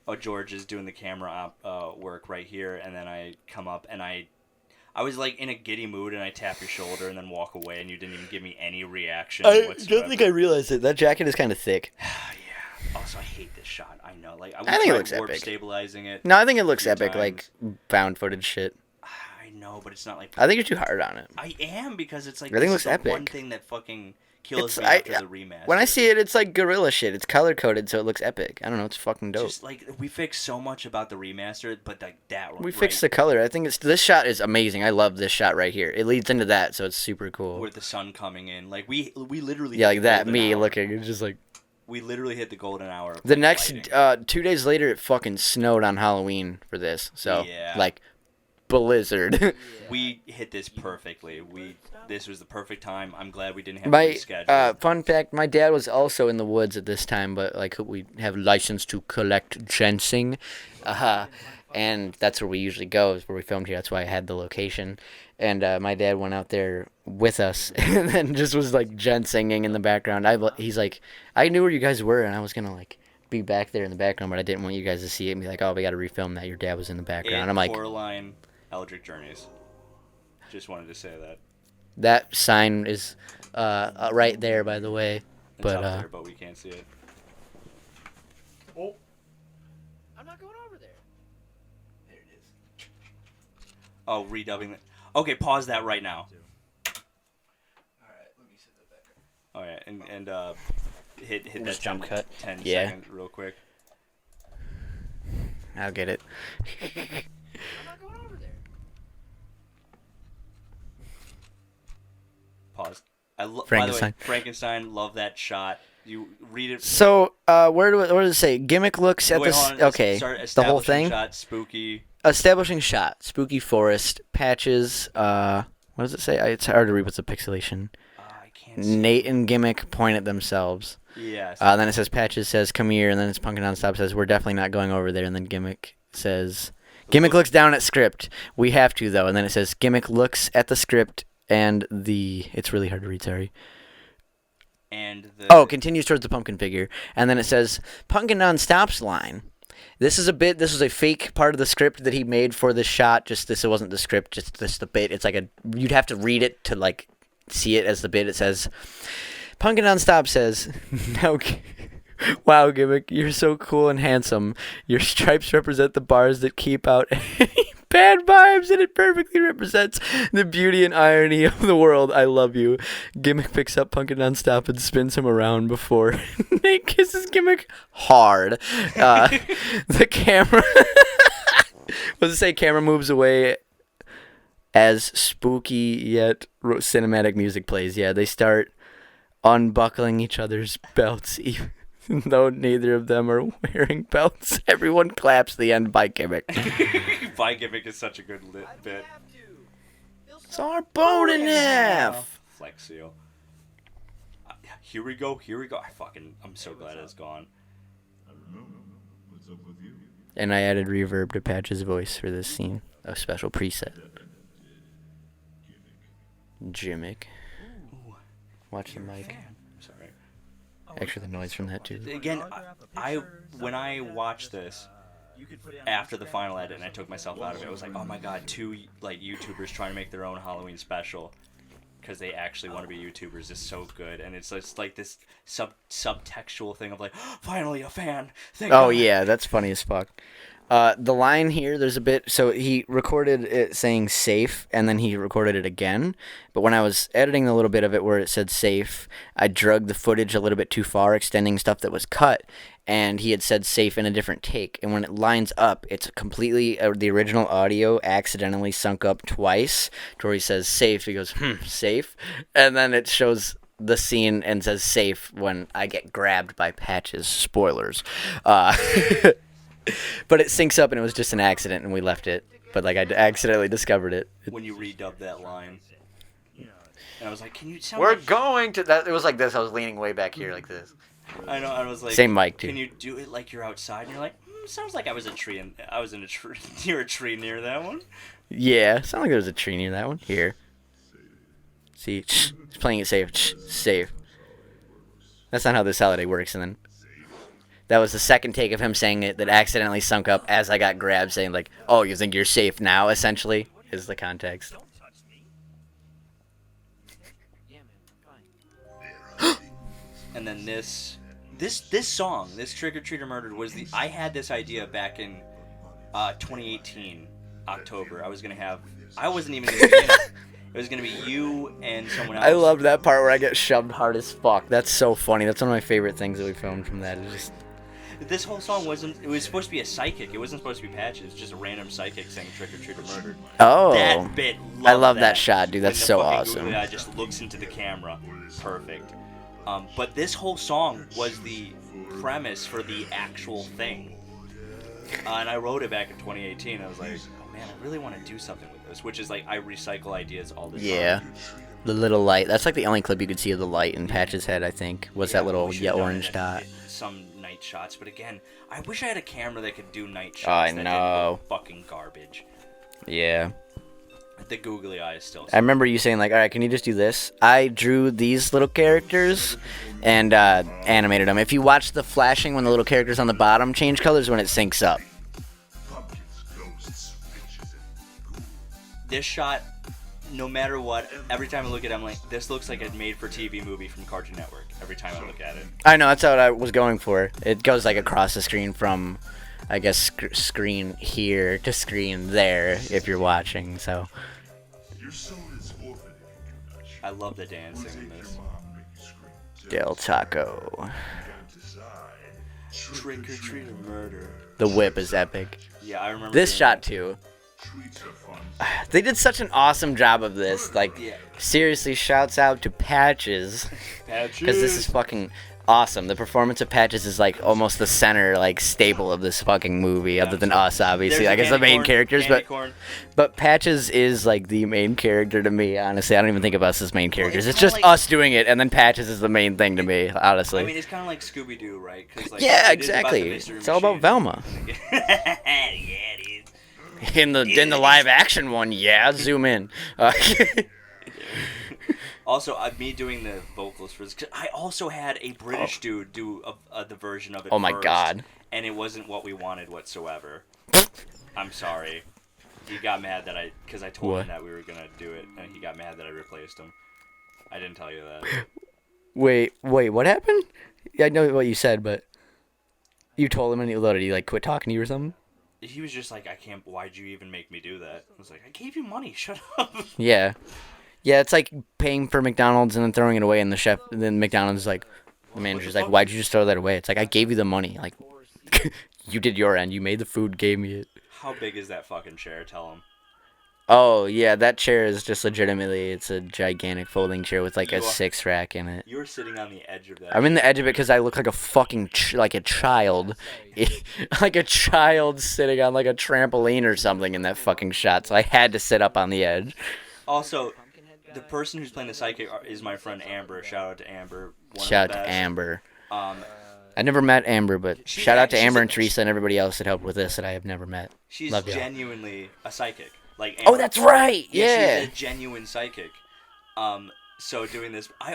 Oh, George is doing the camera work right here, and then I come up and I was like in a giddy mood, and I tap your shoulder and then walk away, and you didn't even give me any reaction whatsoever. realized it. That jacket is kind of thick. Yeah. Also, I hate this shot. I know. Like I think it tried looks warp epic. stabilizing it. No, I think it looks Few epic, like found footage shit. I know, but it's not like. I think you're too hard on it. I am because it's like I think it this looks is the one epic. thing that fucking kills It's- me I- after the remaster. When I see it, it's like gorilla shit. It's color coded, so it looks epic. I don't know. It's fucking dope. just like we fixed so much about the remaster, but like that one. We fixed the color. I think this shot is amazing. I love this shot right here. It leads into that, so it's super cool. with the sun coming in. Like we literally. Yeah, hit like the that. golden Me hour. looking. It's just like We literally hit the golden hour. Of the like, next lighting. 2 days later, it fucking snowed on Halloween for this. So Yeah. like blizzard. We hit this perfectly. This was the perfect time. I'm glad we didn't have to My reschedule. fun fact: my dad was also in the woods at this time, but like we have license to collect ginseng, and that's where we usually go. Is where we filmed here. That's why I had the location, and my dad went out there with us, and then just was like ginsenging in the background. He's like, I knew where you guys were, and I was gonna like be back there in the background, but I didn't want you guys to see it and be like, oh, we got to refilm that. Your dad was in the background. I'm like, Coraline Eldric Journeys. Just wanted to say that. that sign is right there, by the way. It's But up there, but we can't see it. I'm not going over there. Oh, redubbing it. Okay, pause that right now. All right, and hit that Just jump cut. 10 Yeah. seconds real quick. I'll get it. I'm not going over there. Pause. By the way, Frankenstein. Frankenstein, love that shot. You read it. So, where does it say? Gimmick looks at Wait, the... hold on. Okay, Start the whole establishing thing? Shot, spooky. Establishing shot. Spooky forest. Patches. What does it say? It's hard to read with the pixelation. I can't see. Nate and Gimmick point at themselves. Yes. Then it says Patches says, come here, and then it's Punkin' Nonstop says, we're definitely not going over there, and then Gimmick says... Gimmick looks down at script. We have to, though. And then it says, Gimmick looks at the script and the... It's really hard to read, sorry. And the... Oh, continues towards the pumpkin figure. And then it says, Punkin' Nonstop's line. This is a fake part of the script that he made for this shot. It wasn't the script, just this the bit. It's like you'd have to read it to like see it as the bit. It says, Punkin' Nonstop says, "No, wow, Gimmick, you're so cool and handsome. Your stripes represent the bars that keep out any bad vibes, and it perfectly represents the beauty and irony of the world. I love you." Gimmick picks up Punkin' Nonstop and spins him around before Nate kisses Gimmick hard. The camera... What does it say? Camera moves away as spooky yet cinematic music plays. Yeah, they start unbuckling each other's belts, even though neither of them are wearing belts. Everyone claps the end by Gimmick. By Gimmick is such a good lit bit. It's our bone in half. Flex seal. Here we go. I'm so glad it's gone. And I added reverb to Patch's voice for this scene. A special preset. Gimmick. Watch the mic. Sorry. Actually, the noise from that too. Again, when I watched this after the final edit and I took myself out of it, I was like, oh my god, two like YouTubers trying to make their own Halloween special because they actually want to be YouTubers is so good, and it's just like this subtextual thing of like, finally a fan. Thank Oh God. yeah, that's funny as fuck. The line here, there's a bit, so he recorded it saying safe, and then he recorded it again, but when I was editing the little bit of it where it said safe, I drugged the footage a little bit too far, extending stuff that was cut, and he had said safe in a different take, and when it lines up, it's completely, the original audio accidentally sunk up twice, to where he says safe, he goes, safe, and then it shows the scene and says safe when I get grabbed by Patches. Spoilers. But it syncs up, and it was just an accident, and we left it. But like I accidentally discovered it. When you redub that line, and I was like, "Can you sound?" We're like... going to that. It was like this. I was leaning way back here, like this. I know. I was like, Same mic too. Can you do it like you're outside? And you're like, sounds like I was a tree, and I was in a tree near a tree near that one. Yeah, sounded like there was a tree near that one. Here. See, he's playing it safe. Safe. That's not how this holiday works. And then that was the second take of him saying it that accidentally sunk up as I got grabbed, saying like, "Oh, you think you're safe now?" Essentially, is the context. Yeah, man, fine. And then this song, this Trick or Treat or Murdered, I had this idea back in 2018 October. I wasn't even gonna be in it. It was gonna be you and someone else. I love that part where I get shoved hard as fuck. That's so funny. That's one of my favorite things that we filmed from that. It's just... This whole song it was supposed to be a psychic. It wasn't supposed to be Patches. It was just a random psychic saying Trick or Treat or Murdered. Oh. That bit. I love that shot, dude. That's When the so fucking awesome. Google guy just looks into the camera. Perfect. But this whole song was the premise for the actual thing. And I wrote it back in 2018. I was like, oh man, I really want to do something with this. Which is like, I recycle ideas all the time. Yeah. The little light. That's like the only clip you could see of the light in Patch's head, I think. Was that little we should've done orange it dot. at some night shots. But again, I wish I had a camera that could do night shots. I that know. didn't look fucking garbage. Yeah. The googly eyes still. I remember you saying like, all right, can you just do this? I drew these little characters and animated them. If you watch the flashing when the little characters on the bottom change colors when it syncs up. This shot, no matter what, every time I look at it, I'm like, this looks like a made-for-TV movie from Cartoon Network. Every time I look at it. I know, that's what I was going for. It goes like across the screen from, I guess, screen here to screen there if you're watching, so. I love the dancing in this. Del Taco. Trick or treat or murder. The whip is epic. Yeah, I remember This doing shot too. They did such an awesome job of this. Like, Yeah. seriously, shouts out to Patches. Patches. Because this is fucking awesome. The performance of Patches is like almost the center, like, staple of this fucking movie, other than us, obviously. There's I guess the main corn, characters, candy but corn. Patches is like the main character to me, honestly. I don't even think of us as main characters. it's It's just kinda like- us doing it, and then Patches is the main thing to me, honestly. I mean, it's kind of like Scooby-Doo, right? 'Cause, like, Yeah, it is about the exactly. mystery It's all about machine. Velma. Yeah, it is. In the live action one, yeah, zoom in. Also, me doing the vocals for this, 'cause I also had a British dude do the version of it. Oh my first, God. And it wasn't what we wanted whatsoever. I'm sorry. He got mad that because I told What? him that we were gonna do it, and he got mad that I replaced him. I didn't tell you that. Wait, what happened? Yeah, I know what you said, but you told him and he like quit talking to you or something? He was just like, I can't. Why'd you even make me do that? I was like, I gave you money. Shut up. Yeah. Yeah, it's like paying for McDonald's and then throwing it away, and then McDonald's is like, the manager's like, why'd you just throw that away? It's like, I gave you the money. Like, you did your end. You made the food, gave me it. How big is that fucking chair? Tell him. Oh, yeah, that chair is just legitimately, it's a gigantic folding chair with like You a are- 6 rack in it. You're sitting on the edge of that. I'm in the edge of it because I look like a fucking like a child, like a child sitting on like a trampoline or something in that fucking shot. So I had to sit up on the edge. Also, the person who's playing the psychic is my friend Amber. Shout out to Amber. One Shout of out the to best. Amber. Um, I never met Amber, but She's shout out to she's Amber a- and Teresa and everybody else that helped with this that I have never met. she's Love y'all. genuinely a psychic. Like Oh, Amber. that's right. Yeah. She's a genuine psychic. So doing this, my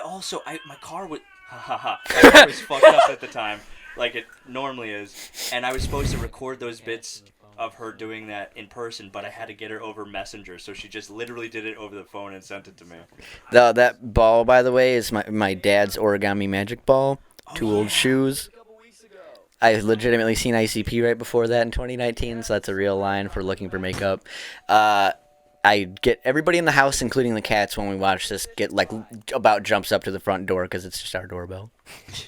car was, my car was fucked up at the time, like it normally is, and I was supposed to record those bits of her doing that in person, but I had to get her over Messenger, so she just literally did it over the phone and sent it to me. That ball, by the way, is my dad's origami magic ball. Two old shoes. I legitimately seen ICP right before that in 2019, so that's a real line for looking for makeup. I get everybody in the house, including the cats, when we watch this, get like about jumps up to the front door because it's just our doorbell.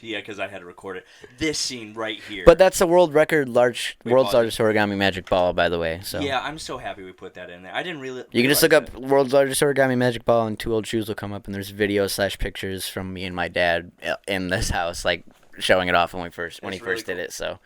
Yeah, because I had to record it. This scene right here. But that's the world's largest pause origami magic ball, by the way. So yeah, I'm so happy we put that in there. I didn't really. you can just look realize up world's largest origami magic ball, and Two Old Shoes will come up, and there's videos/pictures from me and my dad in this house, like showing it off when he first really did it. So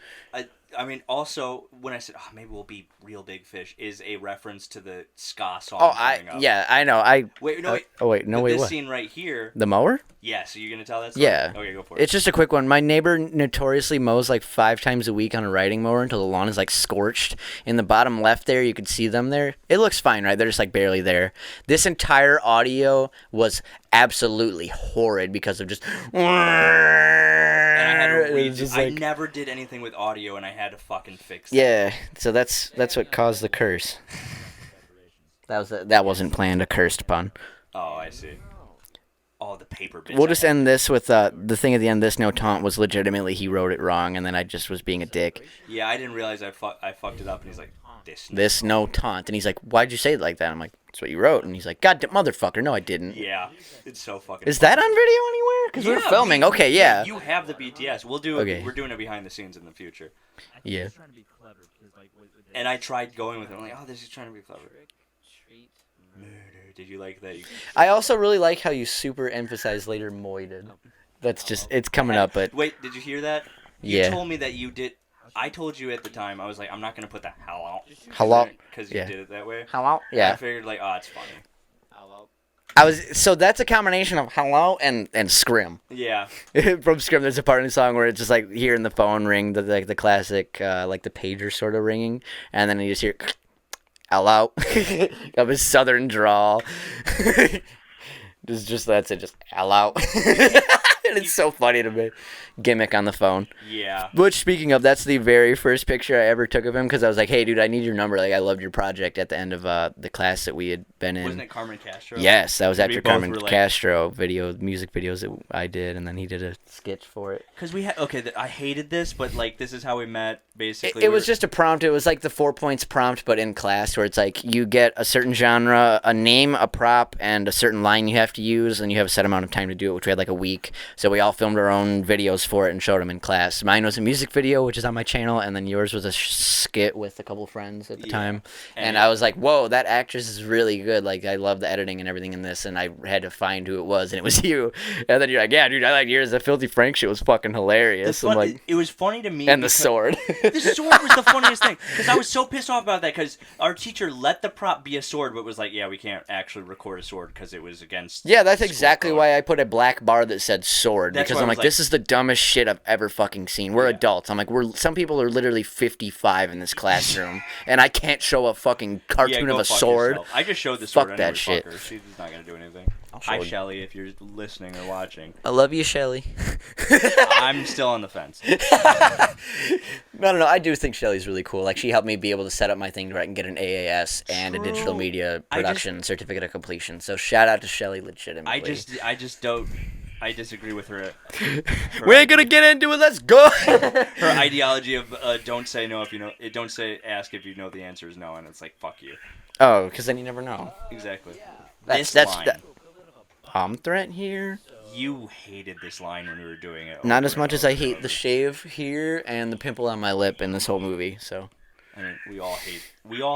I mean, also when I said maybe we'll be real big fish is a reference to the ska song. coming up. yeah, I know. Wait, no, wait. Wait, This what? scene right here. The mower? Yeah, so you're gonna tell that story? Yeah. Okay, go for it. It's just a quick one. My neighbor notoriously mows like 5 times a week on a riding mower until the lawn is like scorched. In the bottom left there, you can see them there. It looks fine, right? They're just like barely there. This entire audio was absolutely horrid because of just. And I had to It read. was just I like- never did anything with audio, and I had to fucking fix it. Yeah, so that's what caused the curse. That wasn't planned, a cursed pun. Oh, I see. Oh, the paper bits. We'll just end this with the thing at the end. This no taunt was legitimately he wrote it wrong, and then I just was being a dick. Yeah, I didn't realize I fucked it up, and he's like, this. This no taunt, and he's like, "Why'd you say it like that?" I'm like, "That's what you wrote," and he's like, "God, motherfucker, no, I didn't." Yeah, it's so fucking. Is funny. that on video anywhere? Because we're Yeah, filming. Okay, yeah. You have the BTS. We'll do. Okay. We're doing it behind the scenes in the future. Yeah. Trying to be clever because like with And I tried going with it. I'm like, oh, this is trying to be clever. Murder. Did you like that? I also really like how you super emphasize later moided. That's just it's coming up, but Wait, did you hear that? You yeah. told me that you did. I told you at the time. I was like, I'm not gonna put the hello. Hello? Because you Yeah. did it that way. Hello? I Yeah. figured like, oh, it's funny. So that's a combination of hello and scrim. Yeah. From Scrim, there's a part in the song where it's just like hearing the phone ring, the classic like the pager sort of ringing, and then you just hear. hello. Of his southern drawl. That's it, just hello. And it's so funny to me. Gimmick on the phone. Yeah. Which, speaking of, that's the very first picture I ever took of him, because I was like, hey, dude, I need your number. Like, I loved your project at the end of the class that we had been in. Wasn't it Carmen Castro? Yes, that was We after both Carmen were like- Castro music videos that I did, and then he did a sketch for it. Because we had... Okay, I hated this, but, like, this is how we met, basically. It was just a prompt. It was like the 4 points prompt, but in class, where it's like you get a certain genre, a name, a prop, and a certain line you have to use, and you have a set amount of time to do it, which we had like a week. So we all filmed our own videos for it and showed them in class. Mine was a music video, which is on my channel, and then yours was a skit with a couple friends at the time. And I was like, whoa, that actress is really good. Like, I love the editing and everything in this, and I had to find who it was, and it was you. And then you're like, yeah, dude, I like yours. The Filthy Frank shit was fucking hilarious. I'm like, it was funny to me. and the sword. The sword was the funniest thing, because I was so pissed off about that, because our teacher let the prop be a sword, but was like, yeah, we can't actually record a sword because it was against... Yeah, that's school exactly code. why I put a black bar that said sword, That's because why I'm I like, was this is the dumbest shit I've ever fucking seen. We're adults. I'm like, some people are literally 55 in this classroom, and I can't show a fucking cartoon go of a fuck sword. yourself. I just showed the sword Fuck that anyway, shit. fuck her. She's not going to do anything. Hi, show- Shelly, if you're listening or watching. I love you, Shelly. I'm still on the fence. No, I do think Shelly's really cool. Like, she helped me be able to set up my thing where I can get an AAS and a digital media production certificate of completion. So shout out to Shelly, legitimately. I just don't... I disagree with her. We ain't gonna get into it. Let's go. Her ideology of don't say no if you know... Don't say ask if you know the answer is no, and it's like, fuck you. Oh, because then you never know. Exactly. That's line. Palm threat here. You hated this line when we were doing it. Not as much as I hate the shave here and the pimple on my lip in this whole movie. So I mean, we all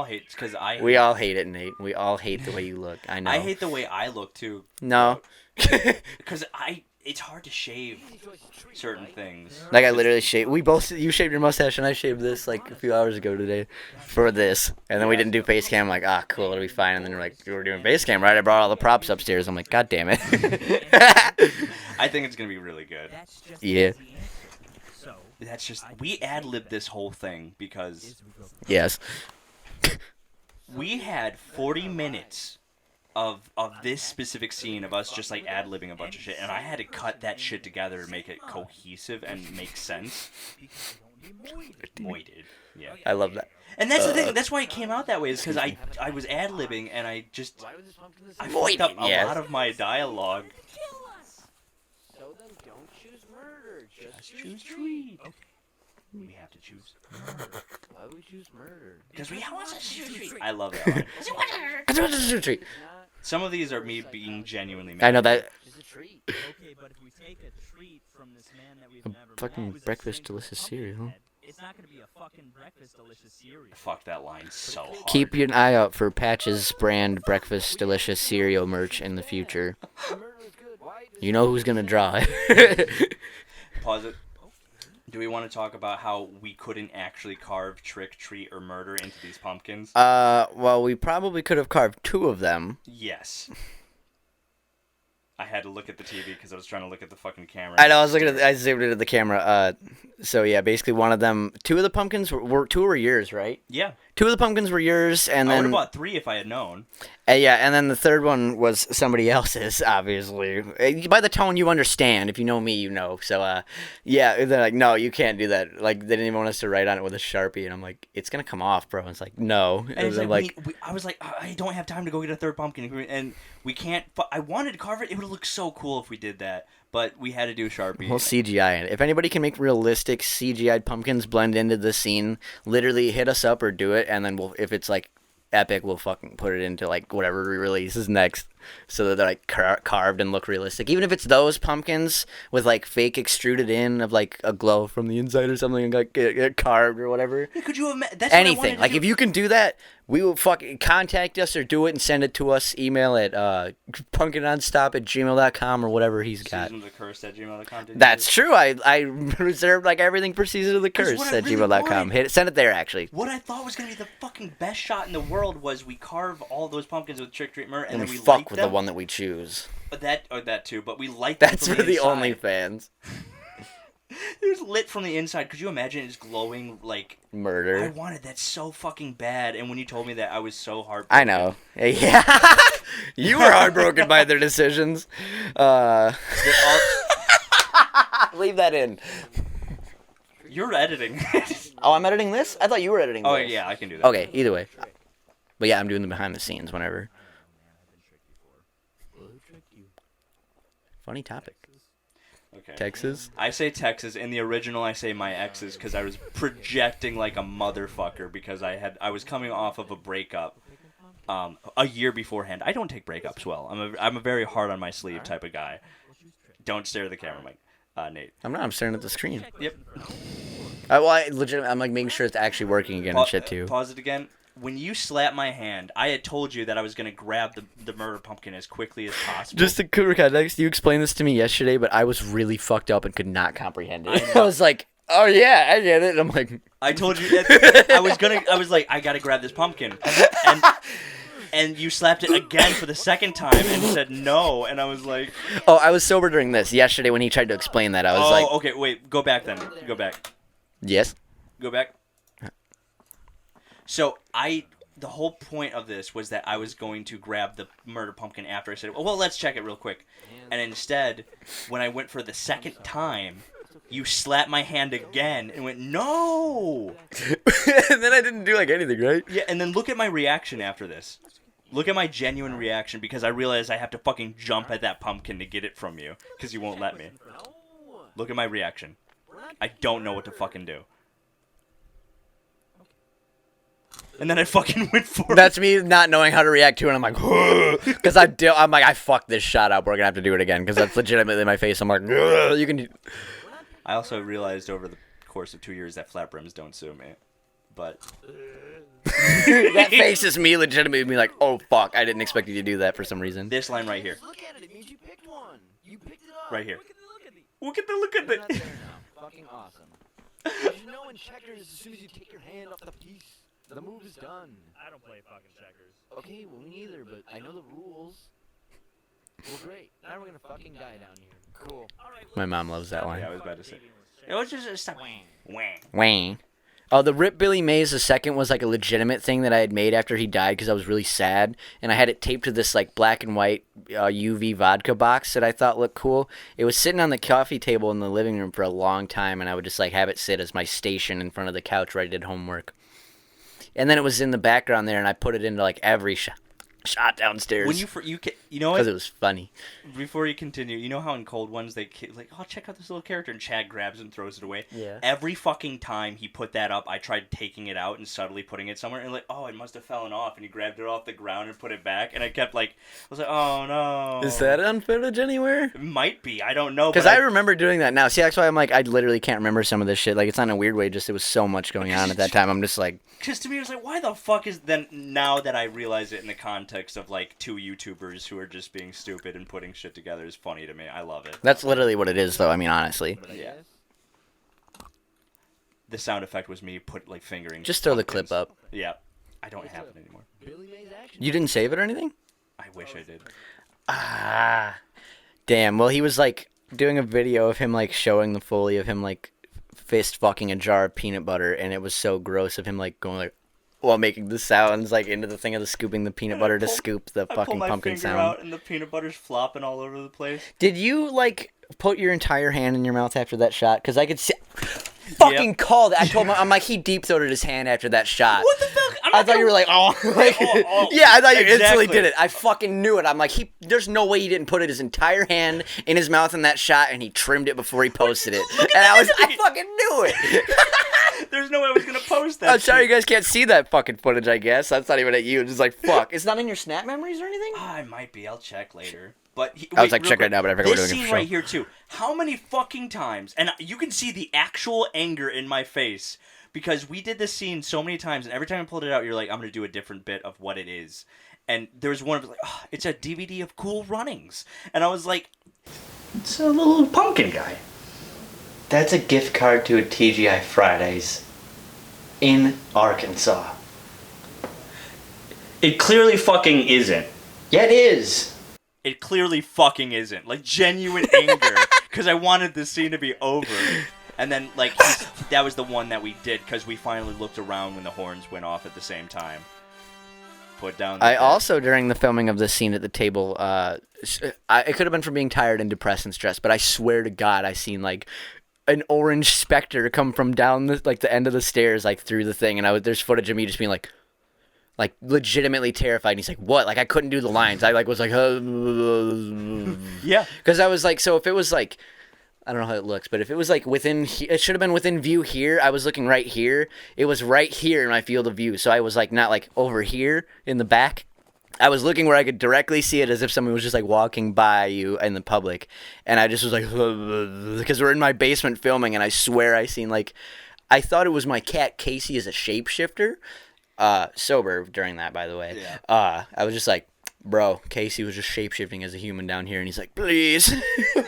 hate because I. we all hate it, Nate. We all hate the way you look. I know. I hate the way I look too. No. Because it's hard to shave certain things. Like, I literally shaved. You shaved your mustache and I shaved this like a few hours ago today for this. And then we didn't do face cam. I'm like, ah, cool, it'll be fine. And then you're like, you were doing face cam, right? I brought all the props upstairs. I'm like, god damn it. I think it's gonna be really good. Yeah. That's just we ad-libbed this whole thing because Yes. we had 40 minutes of this specific scene of us just like ad-libbing a bunch of shit, and I had to cut that shit together to make it cohesive and make sense. Moited. Yeah. I love that. And that's the thing. That's why it came out that way. Is because I was ad-libbing and I fucked up a lot of my dialogue. So then don't choose murder. Just Choose tree. Okay. We have to choose. Why would we choose murder? Because we want to choose tree. I love that line. Some of these are me being genuinely mad. I know that. Just a treat. Okay, but if we take a treat from this man that we've never Fucking met, breakfast delicious cereal. it's not gonna be a fucking breakfast delicious cereal. Fuck that line so hard. Keep an eye out for Patch's brand breakfast delicious cereal merch in the future. You know who's gonna draw it. Pause it. Do we want to talk about how we couldn't actually carve trick, treat, or murder into these pumpkins? Well, we probably could have carved 2 of them. Yes. I had to look at the TV because I was trying to look at the fucking camera. I know, I zoomed into the camera. So yeah, basically 2 of the pumpkins were 2 were yours, right? Yeah. 2 of the pumpkins were yours, and I would then have bought 3 if I had known. yeah, and then the third one was somebody else's. Obviously, by the tone you understand. If you know me, you know. So yeah, they're like, no, you can't do that. Like, they didn't even want us to write on it with a Sharpie, and I'm like, it's gonna come off, bro. And it's like, no. And it's I'm like, I was like, I don't have time to go get a third pumpkin, and we can't. But I wanted to carve it. It would look so cool if we did that, but we had to do Sharpie. We'll CGI it. If anybody can make realistic CGI'd pumpkins blend into the scene, literally hit us up or do it, and then if it's like epic, we'll fucking put it into like whatever re-releases next, so that they're like carved and look realistic. Even if it's those pumpkins with like fake extruded in of like a glow from the inside or something, and like get carved or whatever. Could you imagine? That's what I wanted Anything. to Like, do. if you can do that, we will fucking contact us or do it and send it to us. Email at pumpkinnonstop@gmail.com or whatever he's got. Season of the Curse at gmail.com. That's true. I reserved like everything for Season of the That's Curse what I at really gmail.com. wanted. Send it there, actually. What I thought was gonna be the fucking best shot in the world was we carve all those pumpkins with trick treat murder, and And then we we fuck light with them. the one that we choose. That too, but we light. That's them for from the inside. OnlyFans. It was lit from the inside. Could you imagine it's glowing like Murder. I wanted that so fucking bad, and when you told me that, I was so heartbroken. I know. Yeah. You were heartbroken by their decisions. Leave that in. You're editing. Oh, I'm editing this? I thought you were editing this. Oh yeah, I can do that. Okay, either way. But yeah, I'm doing the behind the scenes whenever. Funny topic. Okay. Texas? I say Texas. In the original, I say my exes because I was projecting like a motherfucker because I was coming off of a breakup a year beforehand. I don't take breakups well. I'm a very hard on my sleeve type of guy. Don't stare at the camera, Mike. Nate. I'm not. I'm staring at the screen. Yep. Well, I'm like making sure it's actually working again and shit too. Pause it again. When you slapped my hand, I had told you that I was going to grab the murder pumpkin as quickly as possible. Just to cover context, you explained this to me yesterday, but I was really fucked up and could not comprehend it. I was like, "Oh yeah, I get it." And I'm like, I told you that I was like, I got to grab this pumpkin. And you slapped it again for the second time and said no, and I was like... Oh, I was sober during this. Yesterday when he tried to explain that, I was like... okay, wait, go back then. Go back. Yes? Go back. So, the whole point of this was that I was going to grab the murder pumpkin after I said, well, let's check it real quick. And instead, when I went for the second time, you slapped my hand again and went, no! And then I didn't do like anything, right? Yeah, and then look at my reaction after this. Look at my genuine reaction because I realized I have to fucking jump at that pumpkin to get it from you because you won't let me. Look at my reaction. I don't know what to fucking do. And then I fucking went for it. That's me not knowing how to react to it. And I'm like, because I'm like, I fucked this shot up. We're gonna have to do it again because that's legitimately my face. I'm like, you can. I also realized over the course of 2 years that flat brims don't sue me, but That face is me legitimately being like, oh fuck, I didn't expect you to do that for some reason. this line right here, Look at it. It means you picked one. You picked it up. right here. Look at the look at Look at Not the. there now. Fucking awesome. You know in checkers, as soon as you take your hand off the piece, the move is done. I don't play fucking checkers. Okay, well me neither, but I know the rules. Well, great. Now we're gonna fucking die down here. Cool. My mom loves that Yeah, I line. was about to say. It was just a stop. Wang. Wayne. Oh, the Rip Billy Mays the second was like a legitimate thing that I had made after he died because I was really sad, and I had it taped to this like black and white UV vodka box that I thought looked cool. It was sitting on the coffee table in the living room for a long time, and I would just like have it sit as my station in front of the couch where I did homework. And then it was in the background there, and I put it into like every shot downstairs When you know because what? it was funny. Before you continue, you know how in cold ones they like, oh, check out this little character, and Chad grabs it and throws it away. Yeah. Every fucking time he put that up, I tried taking it out and subtly putting it somewhere, and like, oh, it must have fallen off, and he grabbed it off the ground and put it back, and I kept like, I was like, oh no. Is that on footage anywhere? It might be. I don't know. Because but I remember doing that now. See, that's why I'm like, I literally can't remember some of this shit. Like, it's not in a weird way, just it was so much going on at that time. I'm just like, Because to me, it was like, why the fuck is... Then, now that I realize it in the context of, like, two YouTubers who are just being stupid and putting shit together is funny to me. I love it. that's literally what it is, though. I mean, honestly. Yeah. The sound effect was me fingering... Just throw the pumpkins. clip up. Yeah. I don't have it anymore. Billy Mays action. You didn't save it or anything? I wish I did. Ah. Damn. Well, he was, like, doing a video of him, like, showing the Foley of him, like, fist fucking a jar of peanut butter, and it was so gross of him, like, going, like, while making the sounds, like, into the thing of the scooping the peanut butter to scoop the I pull fucking my pumpkin finger sound. out and the peanut butter's flopping all over the place. Did you, like, put your entire hand in your mouth after that shot? Because I could see... Fucking called it. I told him, I'm like, he deep-throated his hand after that shot. What the fuck? I thought you were like, oh. Like, yeah, I thought you instantly Exactly. did it. I fucking knew it. I'm like, there's no way he didn't put his entire hand in his mouth in that shot, and he trimmed it before he posted it. And I fucking knew it. There's no way I was going to post that I'm sorry shit. you guys can't see that fucking footage, I guess. That's not even at you. It's just like, fuck. It's not in your snap memories or anything? I might be. I'll check later. But I was wait, like, real check quick. right now, but I forgot we're This doing a scene show. right here too. How many fucking times? And you can see the actual anger in my face because we did this scene so many times, and every time I pulled it out, you're like, I'm gonna do a different bit of what it is. And there was one of like, oh, it's a DVD of Cool Runnings, and I was like, it's a little pumpkin guy. That's a gift card to a TGI Fridays in Arkansas. It clearly fucking isn't. Yeah, it is. It clearly fucking isn't. Like, genuine anger. Because I wanted this scene to be over. And then, like, that was the one that we did because we finally looked around when the horns went off at the same time. Put down the I bed. also, during the filming of this scene at the table, it could have been from being tired and depressed and stressed, but I swear to God, I seen, like, an orange specter come from down the end of the stairs, like, through the thing, and there's footage of me just being like legitimately terrified. And he's like, "What?" Like, I couldn't do the lines. I was like, yeah, because I was like, so if it was like, I don't know how it looks, but if it was like it should have been within view here. I was looking right here. It was right here in my field of view, so I was like not like over here in the back. I was looking where I could directly see it as if someone was just like walking by you in the public, and I just was like, because we're in my basement filming, and I swear I seen like, I thought it was my cat Casey as a shapeshifter. Sober during that, by the way. Yeah. I was just like, bro, Casey was just shapeshifting as a human down here, and he's like, please.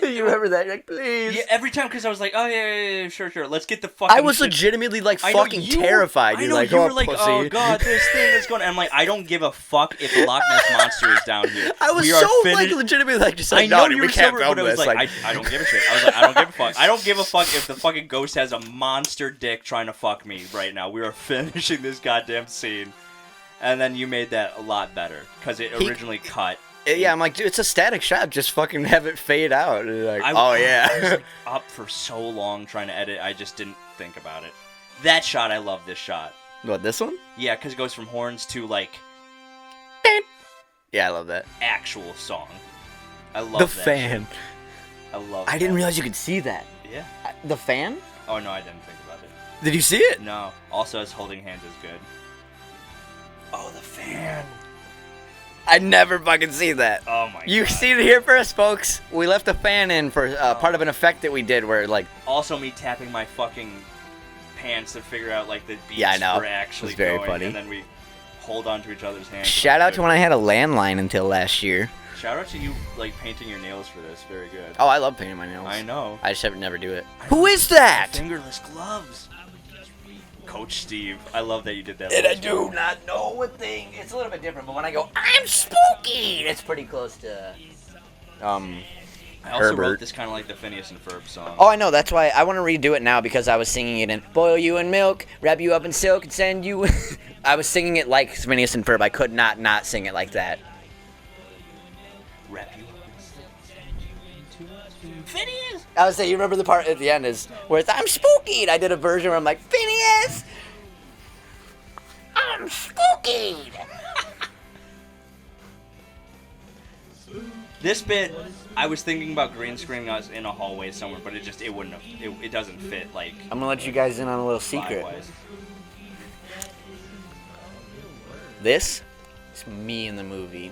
You remember that? You're like, please. Yeah, every time, because I was like, oh, yeah, sure, let's get the fucking I was shit. legitimately, like, I know fucking you- terrified. I You're know like, you oh, were like, pussy. oh, God, this thing is going... And I'm like, I don't give a fuck if the Loch Ness Monster is down here. I was We are so, finished- like, legitimately, like, just I like, know no, you we were can't sober, film but it was this. like, I don't give a shit. I was like, I don't give a fuck. I don't give a fuck if the fucking ghost has a monster dick trying to fuck me right now. We are finishing this goddamn scene. And then you made that a lot better, because it originally cut. Yeah, I'm like, dude, it's a static shot. Just fucking have it fade out. And you're like, oh, I was yeah. like, up for so long trying to edit, I just didn't think about it. That shot, I love this shot. What, this one? Yeah, because it goes from horns to, like, Yeah, I love that. actual song. I love The that fan. shit. I love I didn't that. realize you could see that. Yeah. The fan? Oh, no, I didn't think about it. Did you see it? No. Also, his holding hands is good. Oh, the fan. I never fucking see that. Oh, my You God. see it here first, folks. We left a fan in for part of an effect that we did where, like... Also, me tapping my fucking pants to figure out, like, the beats Yeah, I know. were actually It was very going, funny. and then we hold on to each other's hands. Shout out to when I had a landline until last year. Shout out to you, like, painting your nails for this. Very good. Oh, I love painting my nails. I know. I just never do it. Who is that? Fingerless gloves. Coach Steve. I love that you did that. And I voice. do not know a thing. It's a little bit different, but when I go, I'm spooky, it's pretty close to, I also Herbert. wrote this kind of like the Phineas and Ferb song. Oh, I know. That's why I want to redo it now because I was singing it in boil you in milk, wrap you up in silk, and send you. I was singing it like Phineas and Ferb. I could not sing it like that. Wrap you up in silk, send you into Phineas! I was saying, you remember the part at the end is where it's I'm spooky. And I did a version where I'm like Phineas, I'm spooky. This bit, I was thinking about green screening us in a hallway somewhere, but it wouldn't have, it doesn't fit, like, I'm gonna let you guys in on a little secret. vibe-wise. This is me in the movie.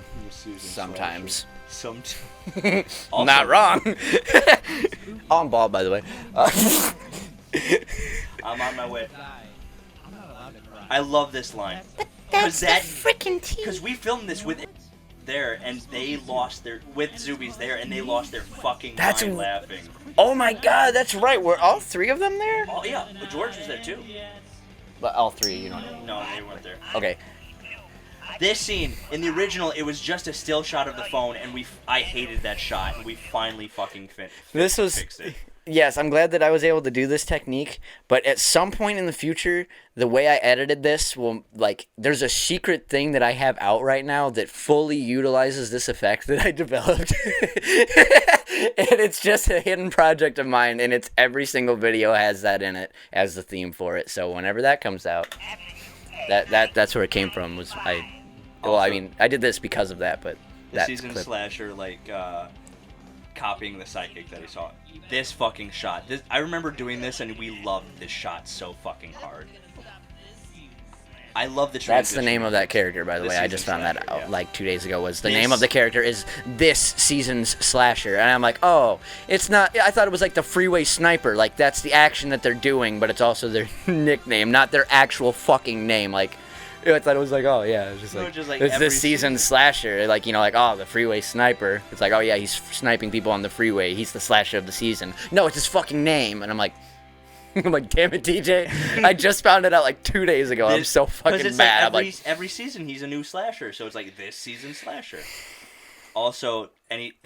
Sometimes. Sometimes. Not wrong. Oh, I'm bald, by the way. I'm on my way. I love this line. Because Because we filmed this with there, and they lost their with Zubies there, and they lost their fucking That's mind a- laughing. Oh my God, that's right. Were all three of them there? Oh yeah, but George was there too. But all three, you know. No, they weren't there. Okay. This scene in the original, it was just a still shot of the phone, and I hated that shot, and we finally fucking This was fixed it. Yes, I'm glad that I was able to do this technique, but at some point in the future, the way I edited this will, like, there's a secret thing that I have out right now that fully utilizes this effect that I developed. And it's just a hidden project of mine, and it's every single video has that in it as the theme for it. So whenever that comes out, that's where it came from. I mean, I did this because of that, but The that season clip. slasher, like, copying the psychic that he saw. This fucking shot. I remember doing this, and we loved this shot so fucking hard. I love the transition. That's the name of that character, by the This way. I just found season's that out slasher, yeah. like 2 days ago. Was the This- name of the character is this season's slasher, and I'm like, oh, it's not. I thought it was like the freeway sniper. Like that's the action that they're doing, but it's also their nickname, not their actual fucking name. Like I thought it was like, oh yeah, it's just No, like, just like it's every this season's slasher. Like like oh the freeway sniper. It's like oh yeah, he's sniping people on the freeway. He's the slasher of the season. No, it's his fucking name, and I'm like. I'm like, damn it, DJ. I just found it out like 2 days ago. I'm so 'cause fucking it's mad. Like I'm like, every season he's a new slasher, so it's like this season slasher. Also,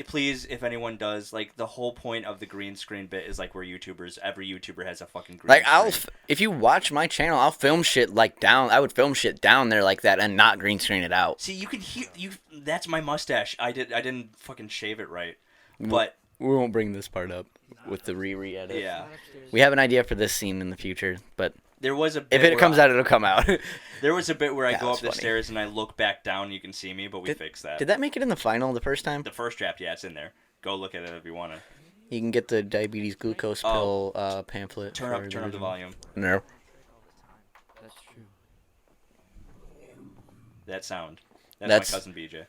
please, if anyone does, like, the whole point of the green screen bit is like where every YouTuber has a fucking green Like screen. if you watch my channel, I'll film shit like down. I would film shit down there like that and not green screen it out. See, you can hear you. That's my mustache. I didn't fucking shave it right, but We won't bring this part up with the re-edit. yeah, We have an idea for this scene in the future, but there was a bit if it where comes out, it'll come out. There was a bit where I That go up was the funny. stairs and I look back down. You can see me, but we fixed that. Did that make it in the final the first time? The first draft, yeah, it's in there. Go look at it if you want to. You can get the diabetes glucose pill pamphlet. Turn up the original. volume. No. That's true. That sound. That's That's- my cousin BJ.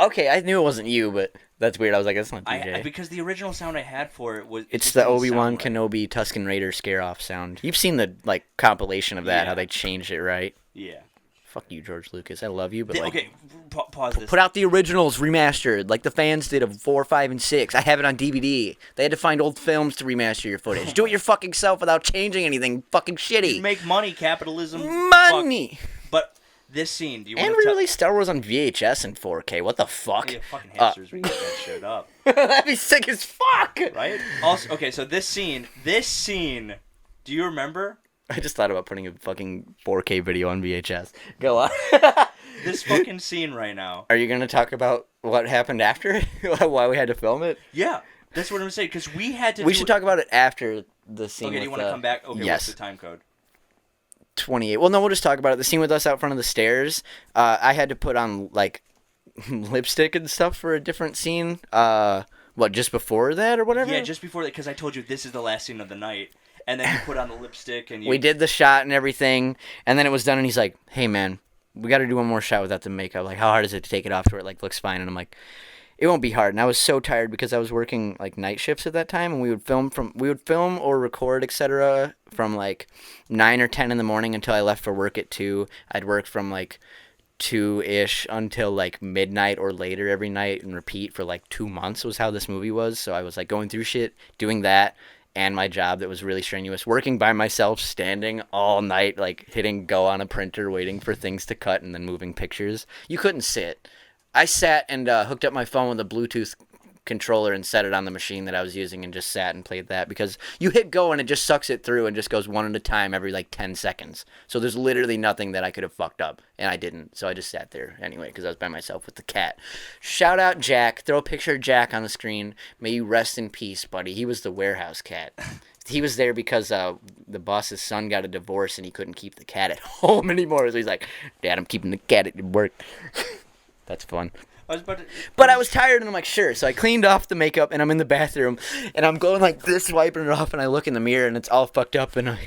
Okay, I knew it wasn't you, but that's weird. I was like, that's not DJ. Because the original sound I had for it was. It's just the didn't Obi-Wan sound right. Kenobi Tusken Raider scare-off sound. You've seen the like compilation of that, Yeah. how they changed it, right? Yeah. Fuck you, George Lucas. I love you, but like, Okay, pause this. put out the originals remastered, like the fans did of 4, 5, and 6. I have it on DVD. They had to find old films to remaster your footage. Do it your fucking self without changing anything. Fucking shitty. You make money, capitalism. Money. Fuck. But this scene, do you And want to re-release Star Wars on VHS and 4K. What the fuck? Yeah, fucking hipsters would get that shit up. That'd be sick as fuck. Right? Also, okay, so this scene, do you remember? I just thought about putting a fucking 4K video on VHS. Go on. This fucking scene right now. Are you gonna talk about what happened after? Why we had to film it? Yeah, that's what I'm saying, because we had to We should talk about it after the scene. Okay, do you with want to come back? Okay, yes. what's the time code? 28. Well, no, we'll just talk about it. The scene with us out front of the stairs. I had to put on like lipstick and stuff for a different scene. What, just before that or whatever? Yeah, just before that, because I told you this is the last scene of the night, and then you put on the lipstick and you. We did the shot and everything, and then it was done, and he's like, "Hey, man, we got to do one more shot without the makeup. Like, how hard is it to take it off to where it like looks fine?" And I'm like, "It won't be hard." And I was so tired because I was working like night shifts at that time, and we would film or record, etc. from like 9 or 10 in the morning until I left for work at 2. I'd work from like 2-ish until like midnight or later every night and repeat for like 2 months was how this movie was. So I was like going through shit, doing that, and my job that was really strenuous, working by myself, standing all night, like hitting go on a printer, waiting for things to cut and then moving pictures. You couldn't sit. I sat and hooked up my phone with a Bluetooth controller and set it on the machine that I was using and just sat and played that, because you hit go and it just sucks it through and just goes one at a time every like 10 seconds. So there's literally nothing that I could have fucked up, and I didn't. So I just sat there anyway because I was by myself with the cat. Shout out Jack. Throw a picture of Jack on the screen. May you rest in peace, buddy. He was the warehouse cat. He was there because the boss's son got a divorce and he couldn't keep the cat at home anymore. So he's like, "Dad, I'm keeping the cat at work." That's fun. But I was tired, and I'm like, sure. So I cleaned off the makeup, and I'm in the bathroom, and I'm going like this, wiping it off, and I look in the mirror, and it's all fucked up, and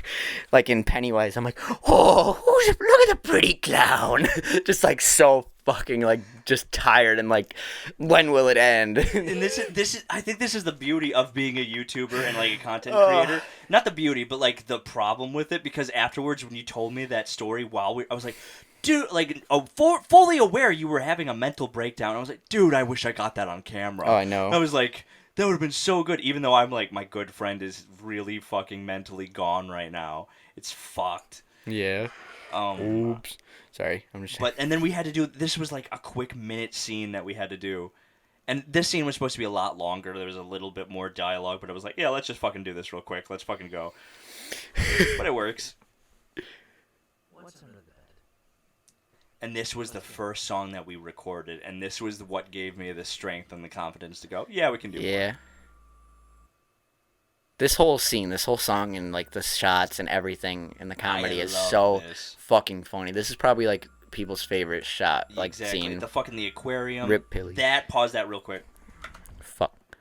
like in Pennywise, I'm like, "Oh, look at the pretty clown." Just like so fucking like just tired, and like, when will it end? And this is I think this is the beauty of being a YouTuber and like a content creator. Not the beauty, but like the problem with it, because afterwards when you told me that story I was like, dude, like, fully aware you were having a mental breakdown. I was like, dude, I wish I got that on camera. Oh, I know. I was like, that would have been so good, even though I'm like, my good friend is really fucking mentally gone right now. It's fucked. Yeah. Oops. Sorry, I'm just. And then we had to do, this was like a quick minute scene that we had to do. And this scene was supposed to be a lot longer. There was a little bit more dialogue, but it was like, yeah, let's just fucking do this real quick. Let's fucking go. But it works. What's under the bed? And this was the first song that we recorded, and this was what gave me the strength and the confidence to go, yeah, we can do more. Yeah. This whole scene, this whole song, and like the shots and everything, and the comedy is love so this. fucking funny. This is probably like people's favorite shot, like Exactly. scene. The aquarium. Rip Pilly. Pause that real quick. Fuck.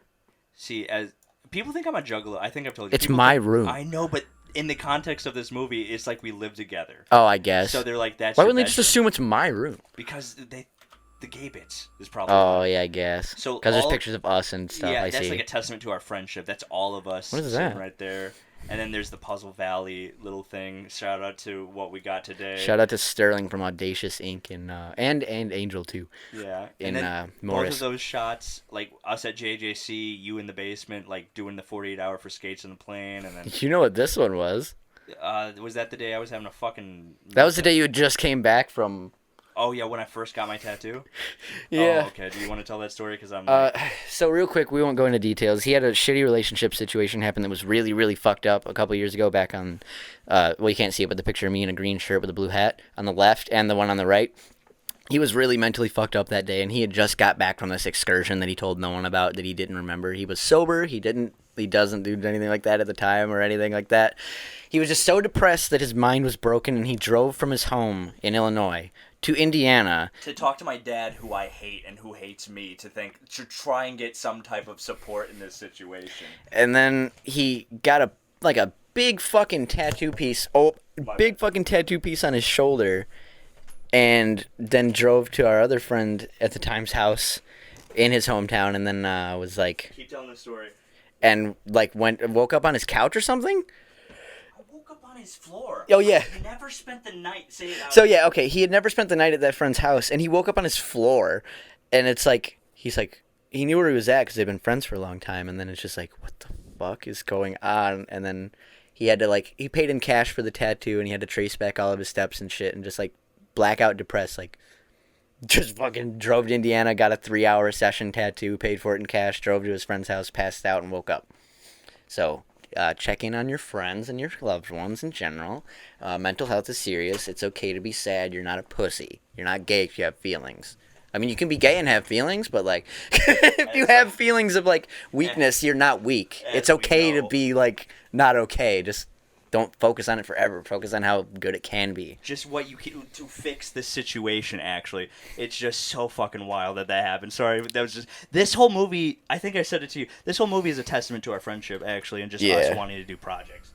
See, as people think I'm a juggalo. I think I've told you. It's People my think- room. I know, but in the context of this movie, it's like we live together. Oh, I guess. So they're like, that's Why your wouldn't they just bedroom. assume it's my room? Because the gay bits is probably. Oh, yeah, I guess. So because there's all- pictures of us and stuff. Yeah, I that's see. like a testament to our friendship. That's all of us. What is sitting that? right there? And then there's the Puzzle Valley little thing. Shout out to what we got today. Shout out to Sterling from Audacious Inc. and Angel too. Yeah. In and then both Morris. of those shots, like us at JJC, you in the basement, like doing the 48-hour for skates on the plane, and then You know what this one was? was that the day I was having a fucking? That was the day you had just came back from Oh yeah, when I first got my tattoo. Yeah. Oh, okay. Do you want to tell that story? Because I'm. So real quick, we won't go into details. He had a shitty relationship situation happen that was really, really fucked up a couple years ago back on, well, you can't see it, but the picture of me in a green shirt with a blue hat on the left and the one on the right. He was really mentally fucked up that day, and he had just got back from this excursion that he told no one about that he didn't remember. He was sober. He doesn't do anything like that at the time or anything like that. He was just so depressed that his mind was broken, and he drove from his home in Illinois to Indiana to talk to my dad, who I hate and who hates me, to try and get some type of support in this situation. And then he got a big fucking tattoo piece. Fucking tattoo piece on his shoulder, and then drove to our other friend at the time's house in his hometown, and then was like, keep telling the story. And like woke up on his couch or something. I woke up on his floor. Oh yeah. He never spent the night. Say it out. So yeah, okay. He had never spent the night at that friend's house, and he woke up on his floor, and it's like he knew where he was at because they've been friends for a long time, and then it's just like, what the fuck is going on? And then he had to he paid in cash for the tattoo, and he had to trace back all of his steps and shit, and just blackout depressed, just fucking drove to Indiana, got a 3-hour session tattoo, paid for it in cash, drove to his friend's house, passed out, and woke up. So check in on your friends and your loved ones in general. Mental health is serious. It's okay to be sad. You're not a pussy. You're not gay if you have feelings. I mean, you can be gay and have feelings, but if you have feelings of weakness, you're not weak. It's okay to be not okay. Just don't focus on it forever. Focus on how good it can be. Just what you can to fix this situation, actually. It's just so fucking wild that happened. Sorry, that was just... This whole movie, I think I said it to you, this whole movie is a testament to our friendship, actually, and just us wanting to do projects.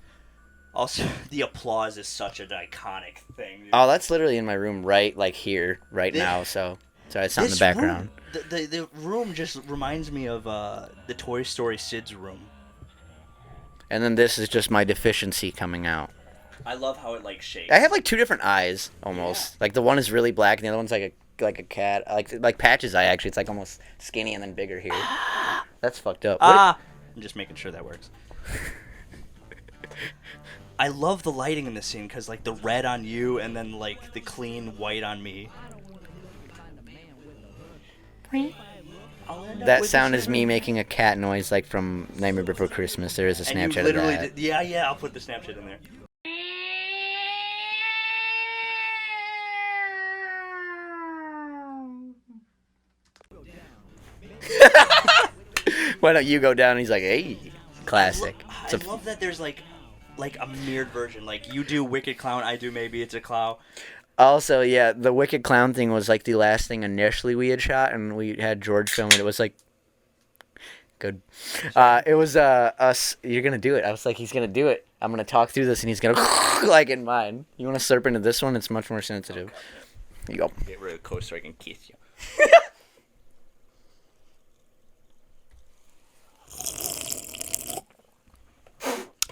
Also, the applause is such an iconic thing. Dude. Oh, that's literally in my room right here, now, so it's not in the background. The room just reminds me of the Toy Story Sid's room. And then this is just my deficiency coming out. I love how it shakes. I have 2 different eyes almost. Yeah. The one is really black, and the other one's like a cat, like Patch's eye actually. It's almost skinny and then bigger here. That's fucked up. I'm just making sure that works. I love the lighting in this scene because the red on you and then the clean white on me. That sound is me making a cat noise from Nightmare Before Christmas. There is a Snapchat of that. Yeah, I'll put the Snapchat in there. Why don't you go down? And he's like, hey, classic. I love that there's a mirrored version. You do Wicked Clown, I do Maybe It's a Clown. Also, yeah, the Wicked Clown thing was the last thing initially we had shot, and we had George film it. It was good. It was us. You're gonna do it. I was like, he's gonna do it. I'm gonna talk through this, and he's gonna in mine. You want to slurp into this one? It's much more sensitive. Here you go. Get really close so I can kiss you.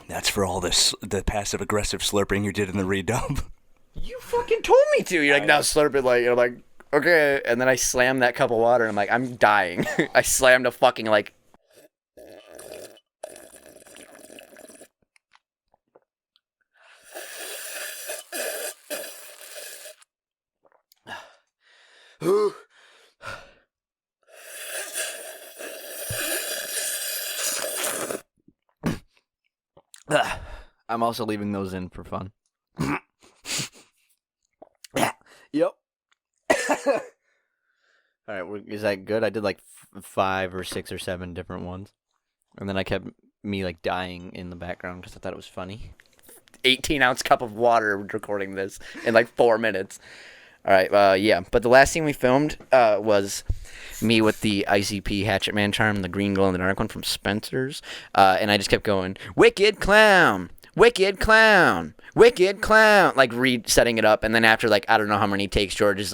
That's for all the passive aggressive slurping you did in the redub. You fucking told me to. You're now slurp it and I'm like, okay. And then I slammed that cup of water and I'm like, I'm dying. I slammed a fucking I'm also leaving those in for fun. Yep. Alright, is that good? I did 5 or 6 or 7 different ones. And then I kept me dying in the background because I thought it was funny. 18-ounce cup of water recording this in 4 minutes. Alright, yeah. But the last thing we filmed was me with the ICP Hatchet Man charm, the green glow in the dark one from Spencer's. And I just kept going, Wicked Clown! Wicked Clown! Wicked Clown! Setting it up. And then after, I don't know how many takes, George is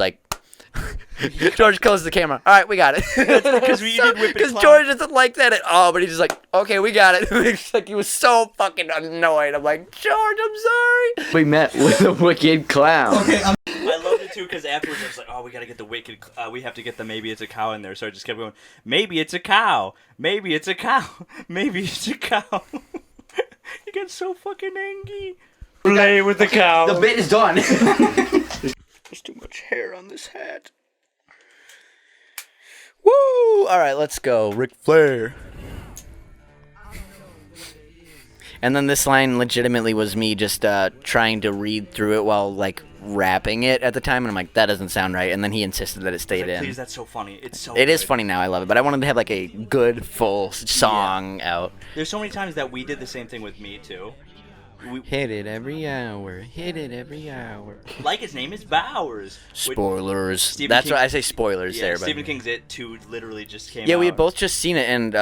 George closes the camera. All right, we got it. Because George doesn't like that at all, but he's just okay, we got it. It's he was so fucking annoyed. I'm like, George, I'm sorry. We met with a Wicked Clown. Okay, I loved it too because afterwards I was like, oh, we gotta get the Wicked. We have to get the Maybe It's a Cow in there. So I just kept going. Maybe it's a cow. Maybe it's a cow. Maybe it's a cow. He got so fucking angry. Play with the cow. The bit is done. There's too much hair on this hat. Woo! Alright, let's go. Ric Flair. And then this line legitimately was me just trying to read through it while, like, rapping it at the time. And I'm like, that doesn't sound right. And then he insisted that it stayed in. Please, that's so funny. It's so It is good. funny now. I love it. But I wanted to have, like, a good, full song out. There's so many times that we did the same thing with Me Too. Hit it every hour. Hit it every hour. Like his name is Bowers. Spoilers. Stephen That's King- what I say spoilers Yeah, there. Stephen But King's It 2 literally just came out. yeah, we had both just seen it. And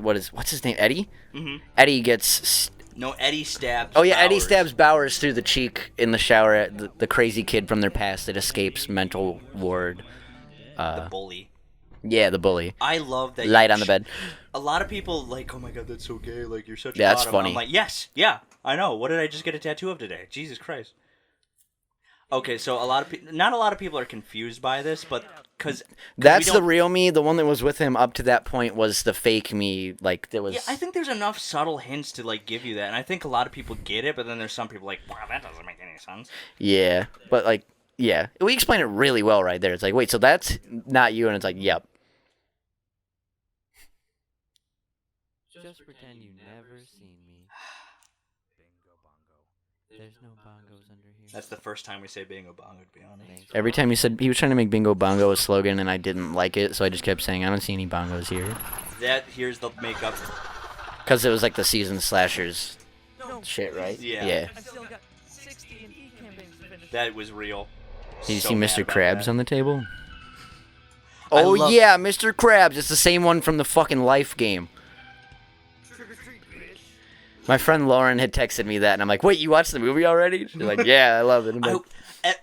what's his name? Eddie? Mm-hmm. Eddie gets... No, Eddie stabs Oh, yeah, Eddie Bowers. stabs Bowers through the cheek in the shower at the crazy kid from their past that escapes mental ward. The bully. Yeah, the bully. I love that. Light on the bed. A lot of people like, oh my god, that's so gay. Like, you're such a Yeah, that's bottom. funny. I'm like, yes, yeah, I know. What did I just get a tattoo of today? Jesus Christ. Okay, so not a lot of people are confused by this, but because That's the real me. The one that was with him up to that point was the fake me. Like, there was... Yeah, I think there's enough subtle hints to like give you that, and I think a lot of people get it, but then there's some people like, wow, that doesn't make any sense. Yeah, but, like, yeah. We explained it really well right there. It's like, wait, so that's not you? And it's like, yep. Just pretend you never seen me. Bingo bongo. There's no bongos under here. That's the first time we say bingo bongo, to be honest. Every time he said... He was trying to make Bingo Bongo a slogan, and I didn't like it, so I just kept saying, I don't see any bongos here. Here's the makeup. Because it was like the season slashers shit, right? Yeah. I still got 60 in e-campaigns to finish. That was real. Did you So see mad Mr. about Krabs that. on the table? I Oh, love- yeah, Mr. Krabs. It's the same one from the fucking Life game. My friend Lauren had texted me that, and I'm like, wait, you watched the movie already? She's like, yeah, I love it. I'm like,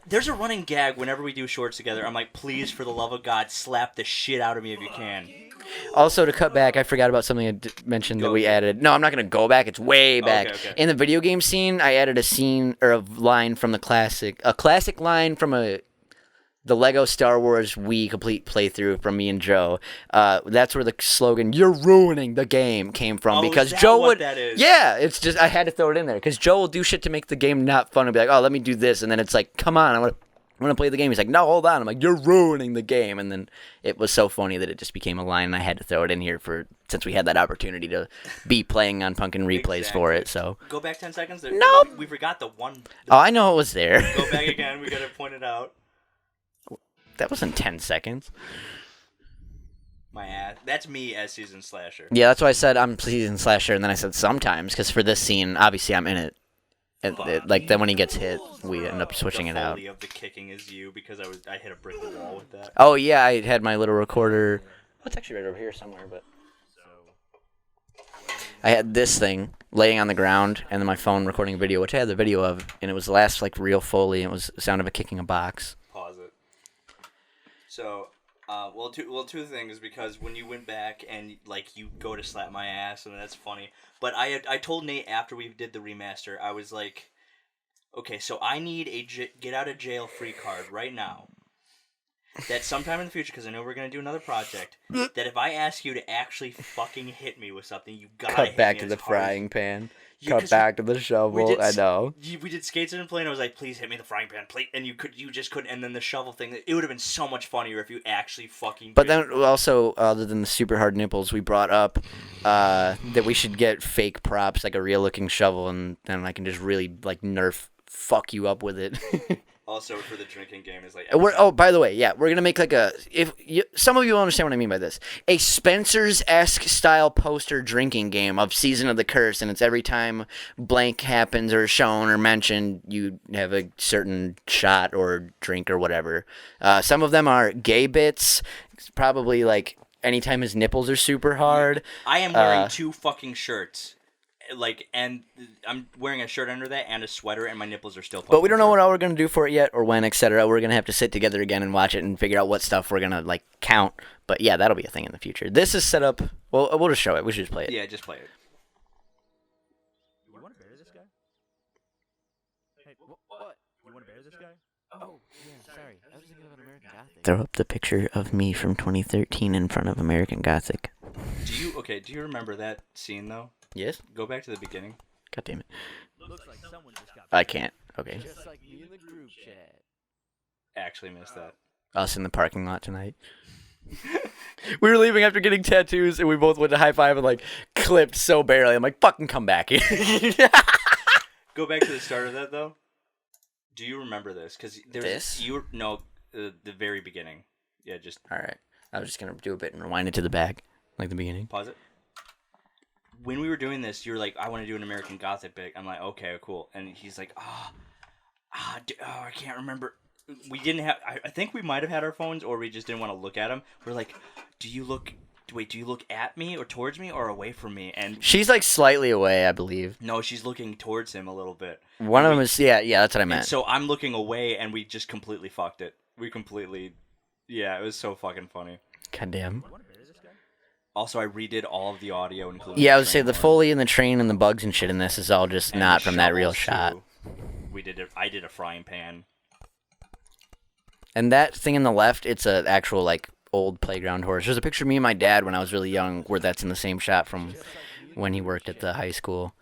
There's a running gag whenever we do shorts together. I'm like, please, for the love of God, slap the shit out of me if you can. also, to cut back, I forgot about something I mentioned that we added. No, I'm not going to go back. It's way back. Okay. In the video game scene, I added a scene, or a line from the classic. A classic line from the Lego Star Wars Wii complete playthrough from me and Joe. That's where the slogan "You're ruining the game" came from, because is that Joe what would. that is? Yeah, it's just I had to throw it in there because Joe will do shit to make the game not fun and be like, "Oh, let me do this," and then it's like, "Come on, I want to play the game." He's like, "No, hold on." I'm like, "You're ruining the game," and then it was so funny that it just became a line, and I had to throw it in here since we had that opportunity to be playing on Punkin' Replays for it. So. Go back 10 seconds. Nope. We forgot the one. Oh, I know it was there. Go back again. We gotta point it out. That wasn't 10 seconds. My ass. That's me as season slasher. Yeah, that's why I said I'm season slasher, and then I said sometimes, because for this scene, obviously I'm in it. Like, then when he gets hit, we end up switching it out. The Foley of the kicking is you, because I hit a brick wall with that. Oh, yeah, I had my little recorder. Oh, it's actually right over here somewhere, but... I had this thing laying on the ground, and then my phone recording a video, which I had the video of, and it was the last, like, real Foley, and it was the sound of a kicking a box. Pause it. So, two things, because when you went back and like you go to slap my ass, and that's funny. But I told Nate after we did the remaster, I was like, okay, so I need a get out of jail free card right now. That sometime in the future, because I know we're gonna do another project. That if I ask you to actually fucking hit me with something, you gotta Cut hit back me to as the hard as- frying pan. Yeah, 'cause Cut back to the shovel. I know. We did skates in a plane. I was like, please hit me the frying pan, please. And you just couldn't. And then the shovel thing. It would have been so much funnier if you actually fucking. But then also, other than the super hard nipples, we brought up that we should get fake props, like a real looking shovel, and then I can just really like Nerf fuck you up with it. Also, for the drinking game is like. By the way, yeah, we're gonna make like some of you will understand what I mean by this. A Spencer's-esque style poster drinking game of Season of the Curse, and it's every time blank happens or shown or mentioned, you have a certain shot or drink or whatever. Some of them are gay bits, probably like anytime his nipples are super hard. I am wearing two fucking shirts. Like, and I'm wearing a shirt under that and a sweater, and my nipples are still. But we don't know what all we're gonna do for it yet, or when, etc. We're gonna have to sit together again and watch it and figure out what stuff we're gonna like count. But yeah, that'll be a thing in the future. This is set up. Well, we'll just show it. We should just play it. Yeah, just play it. You want to bury this guy? Hey, what? You want to bury this guy? Oh, yeah, sorry. I was thinking about American Gothic. Throw up the picture of me from 2013 in front of American Gothic. Do you remember that scene though? Yes. Go back to the beginning. God damn it. Looks like someone just got. I can't. Okay. Just like me in the group chat. actually missed that. Us in the parking lot tonight. We were leaving after getting tattoos, and we both went to high five and like clipped so barely. I'm like, fucking come back here. Go back to the start of that though. Do you remember this? Because This? The very beginning. Yeah, just All right, I was just gonna do a bit and rewind it to the back, like the beginning. pause it. When we were doing this, you were like, "I want to do an American Gothic bit." I'm like, "Okay, cool." And he's like, I can't remember." We didn't have. I think we might have had our phones, or we just didn't want to look at them. We're like, do you look at me or towards me or away from me? And She's like slightly away, I believe. no, she's looking towards him a little bit. One of them is yeah, that's what I And meant. so I'm looking away, and we just completely fucked it. Yeah, it was so fucking funny. Goddamn. Also, I redid all of the audio, including. Yeah, I would say train the horn. Foley and the train and the bugs and shit in this is all just And not the from that real shovels, shot. too. I did a frying pan. And that thing in the left, it's an actual like old playground horse. There's a picture of me and my dad when I was really young, where that's in the same shot from when he worked at the high school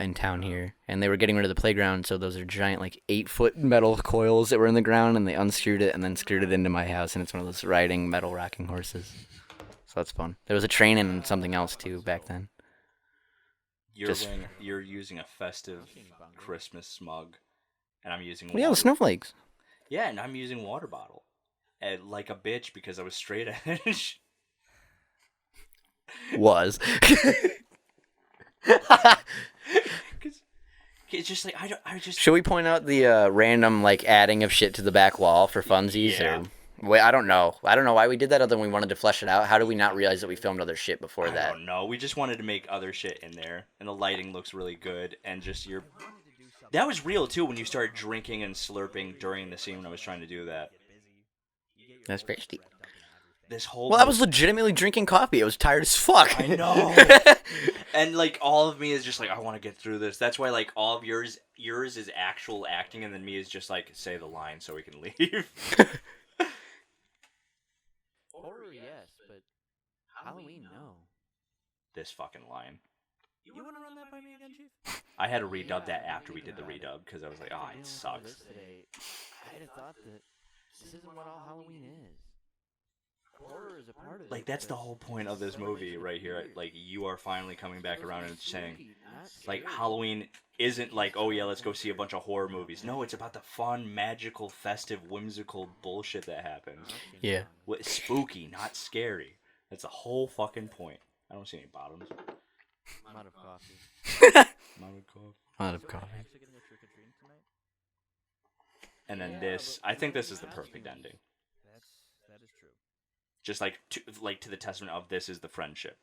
in town here. And they were getting rid of the playground, so those are giant like 8-foot metal coils that were in the ground, and they unscrewed it and then screwed it into my house, and it's one of those riding metal rocking horses. So that's fun. There was a train and something else too back then. You're using a festive Christmas smug, and I'm using. Well, yeah, the snowflakes. Yeah, and I'm using water bottle, and like a bitch because I was straight edge. Was. It's just like I just. Should we point out the random like adding of shit to the back wall for funsies? Yeah. Or wait, I don't know why we did that, other than we wanted to flesh it out. How did we not realize that we filmed other shit before I that? don't know. We just wanted to make other shit in there, and the lighting looks really good, and just your. That was real too when you started drinking and slurping during the scene when I was trying to do that. That's tasty. This whole. Well, I was legitimately drinking coffee. I was tired as fuck. I know. And like all of me is just like, I want to get through this. That's why like all of yours is actual acting, and then me is just like, say the line so we can leave. Horror, yes, but Halloween, no. This fucking line. You want to run that by me again, Chief? I had to redub that after we did the redub because I was like, oh, it sucks. Today, I'd have thought that this isn't what all Halloween is. Horror is a part of it. Like that's the whole point of this movie right here. Like you are finally coming back around and saying, like Halloween isn't like, oh yeah, let's go see a bunch of horror movies. No, it's about the fun, magical, festive, whimsical bullshit that happens. Yeah. What spooky, not scary. That's the whole fucking point. I don't see any bottoms. I'm out of coffee. Out of coffee. Actually getting a trick-or-treating tonight? And then this, I think this is the perfect ending. That is true. Just like to the testament of this is the friendship.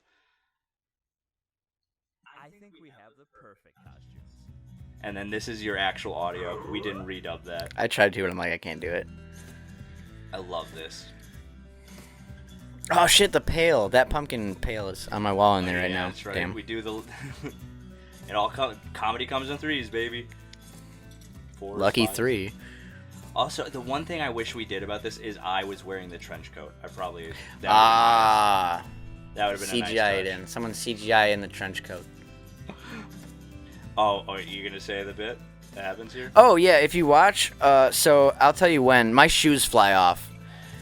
I think we have the perfect costumes. And then this is your actual audio. We didn't redub that. I tried to, but I'm like, I can't do it. I love this. Oh shit, the pail. That pumpkin pail is on my wall in there right Yeah, now. that's right. Damn. We do the. It all comedy comes in threes, baby. 4, Lucky 5. 3. Also, the one thing I wish we did about this is I was wearing the trench coat. I probably that would have been a nice CGI it touch. in. Someone CGI in the trench coat. Oh, are you gonna say the bit that happens here? Oh yeah, if you watch, so I'll tell you when my shoes fly off.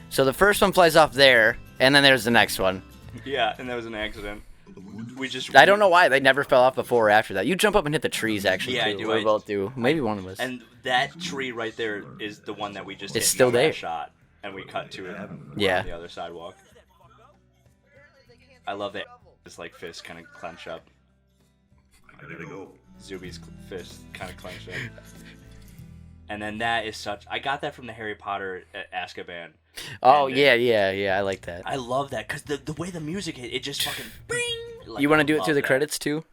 So the first one flies off there, and then there's the next one. Yeah, and that was an accident. We just. I don't know why they never fell off before or after that. You jump up and hit the trees actually. Yeah, I too. do. We both do. Maybe one of us. And that tree right there is the one that we just. It's hit still from that there. Shot, and we cut to it. Yeah. On the other sidewalk. I love that. His like fist kind of clench up. I gotta go. Zuby's fist kind of clenched up. And then that is such. I got that from the Harry Potter Azkaban. Oh And, yeah, I like that. I love that because the way the music hit, it just fucking. Bing! Like, You want to I do it love through the that. credits too?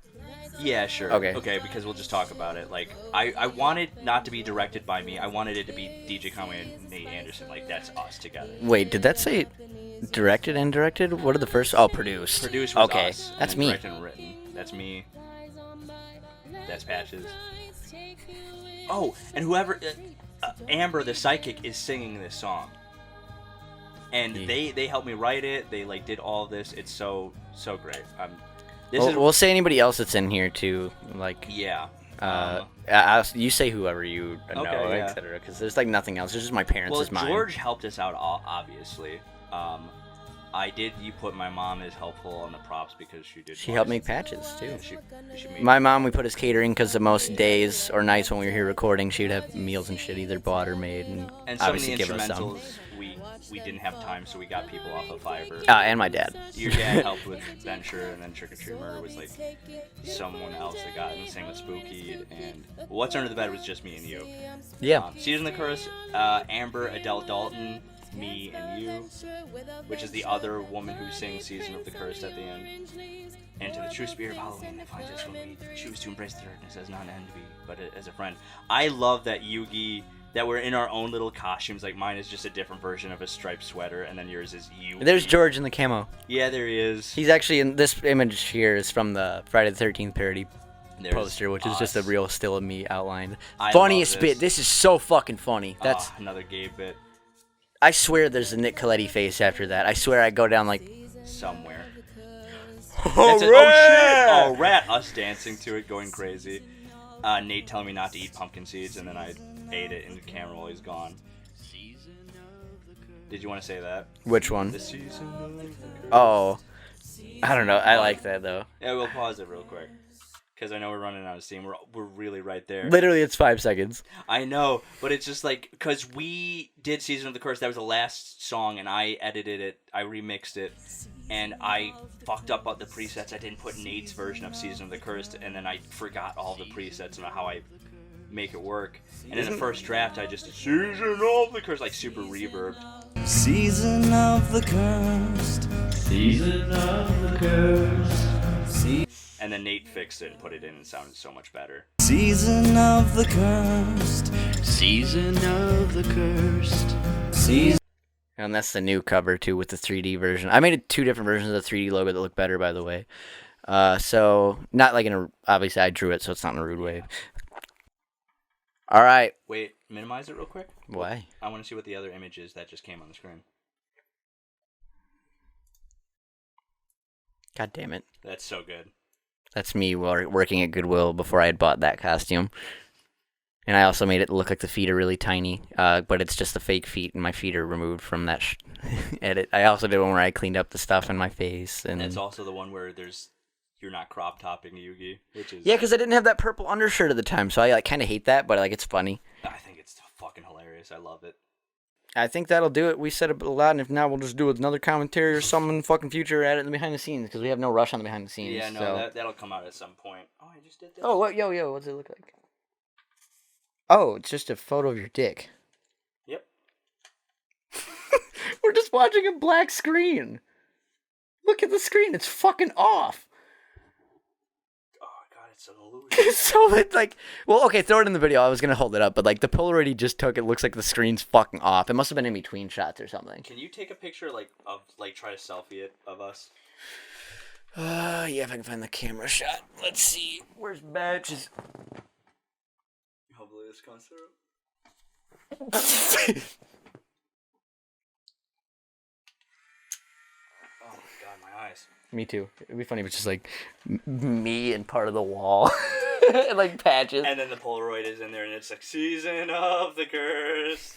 Yeah, sure. Okay. Okay, because we'll just talk about it. Like, I wanted not to be directed by me. I wanted it to be DJ Conway and Nate Anderson. Like, that's us together. Wait, did that say directed and directed? What are the first? Oh, produced. Produced was okay, us. that's and me. Directed and written. That's me. That's Patches. Oh, and whoever... Amber, the psychic, is singing this song. And Yeah. they helped me write it. They, like, did all of this. It's so great. This is... We'll say anybody else that's in here too. Like, Yeah. You say whoever you know, Okay, yeah. etc. Because there's like nothing else. It's just my parents. Well, Is mine. George helped us out, obviously. You put my mom as helpful on the props because she did. She helped make patches too. She made My mom, we put as catering because the most days or nights when we were here recording, she would have meals and shit either bought or made, and some of obviously the give us some. instrumentals we didn't have time, so we got people off of Fiverr. And my dad. Your dad helped with Venture, and then Trick or Treat Murder was like someone else that got, and the same with Spooky, and What's Under the Bed was just me and you. Yeah. Season of the Curse, Amber, Adele Dalton, me, and you, which is the other woman who sings Season of the Curse at the end. And to the true spirit of Halloween that finds us when we choose to embrace the darkness as not an enemy, but as a friend. I love that Yugi, that we're in our own little costumes. Like, mine is just a different version of a striped sweater, and then yours is you. There's George in the camo. Yeah, there he is. He's actually in this image here is from the Friday the 13th parody poster, which is just a real still of me outlined. Funniest bit. This is so fucking funny. That's another gay bit. I swear there's a Nick Coletti face after that. I swear I go down like somewhere. Oh, shit! Oh, rat! Us dancing to it, going crazy. Nate telling me not to eat pumpkin seeds, and then I ate it in the camera while he's gone. Did you want to say that? Which one? The season of the curse. Oh, I don't know. I like that though. Yeah, we'll pause it real quick because I know we're running out of steam. We're really right there. Literally, it's 5 seconds. I know, but it's just like because we did Season of the Curse. That was the last song, and I edited it. I remixed it. And I fucked up on the presets. I didn't put Nate's version of Season of the Cursed, and then I forgot all the presets and how I make it work. And in the first draft, I just Season of the Cursed, like super reverbed. Season of the Cursed. Season of the Cursed. And then Nate fixed it and put it in, and it sounded so much better. Season of the Cursed. Season of the Cursed. Season. And that's the new cover, too, with the 3D version. I made 2 different versions of the 3D logo that look better, by the way. So, not like in a... Obviously, I drew it, so it's not in a rude way. All right. Wait, minimize it real quick. Why? I want to see what the other image is that just came on the screen. God damn it. That's so good. That's me working at Goodwill before I had bought that costume. And I also made it look like the feet are really tiny, but it's just the fake feet, and my feet are removed from that edit. I also did one where I cleaned up the stuff in my face. And it's also the one where you're not crop topping Yugi, which is... Yeah, because I didn't have that purple undershirt at the time, so I kind of hate that, but it's funny. I think it's fucking hilarious. I love it. I think that'll do it. We said it a lot, and if not, we'll just do another commentary or something in the fucking future at it in the behind the scenes, because we have no rush on the behind the scenes. Yeah, no, so. that'll come out at some point. Oh, I just did that. Oh, what? Yo, what's it look like? Oh, it's just a photo of your dick. Yep. We're just watching a black screen. Look at the screen. It's fucking off. Oh, God, it's an illusion. It's so, well, okay, throw it in the video. I was going to hold it up, but, the Polaroid he just took, it looks like the screen's fucking off. It must have been in between shots or something. Can you take a picture, try to selfie it of us? Yeah, if I can find the camera shot. Let's see. Where's Batches? Hopefully this comes through. Oh my God, my eyes. Me too. It'd be funny if it's just me and part of the wall. And patches. And then the Polaroid is in there and it's like Season of the Curse.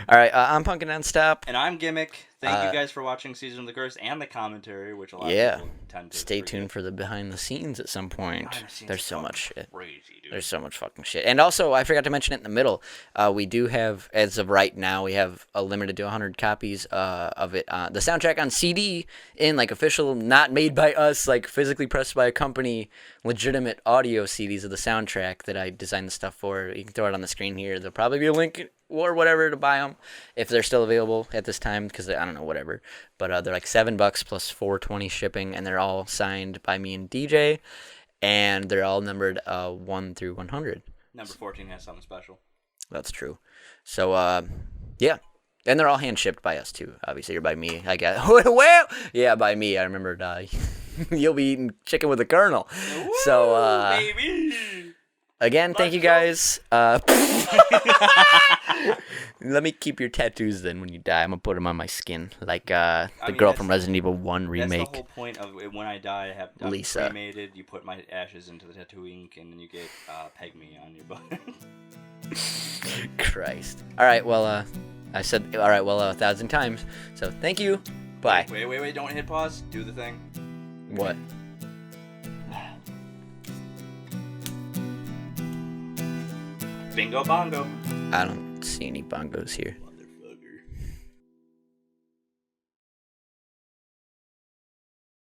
Alright, I'm Punkin' Nonstop. And I'm Gimmick. Thank you guys for watching Season of the Curse and the commentary, which a lot of people tend to Stay forget. tuned for the behind the scenes at some point. There's so much shit. Crazy, dude. There's so much fucking shit. And also, I forgot to mention it in the middle. We do have, as of right now, we have a limited to 100 copies of it. The soundtrack on CD in official, not made by us, physically pressed by a company, legitimate audio CDs of the soundtrack that I designed the stuff for. You can throw it on the screen here. There'll probably be a link or whatever to buy them if they're still available at this time, because I don't know, whatever. But they're $7 plus $4.20 shipping, and they're all signed by me and DJ, and they're all numbered 1 through 100. Number 14 has something special. That's true. So yeah, and they're all hand shipped by us too. Obviously, or by me. I guess. Well, yeah, by me. I remembered. You'll be eating chicken with a colonel. Woo, So baby. again, thank you guys. Let me keep your tattoos then when you die. I'm gonna put them on my skin, like the mean, girl that's- from Resident Evil 1 That's remake. the whole point of it. When I die, I'm Lisa. cremated. You put my ashes into the tattoo ink, and then you get peg me on your butt. Christ. All right. Well, I said all right. Well, 1,000 times. So thank you. Bye. Wait! Don't hit pause. Do the thing. What? Bingo bongo. I don't see any bongos here.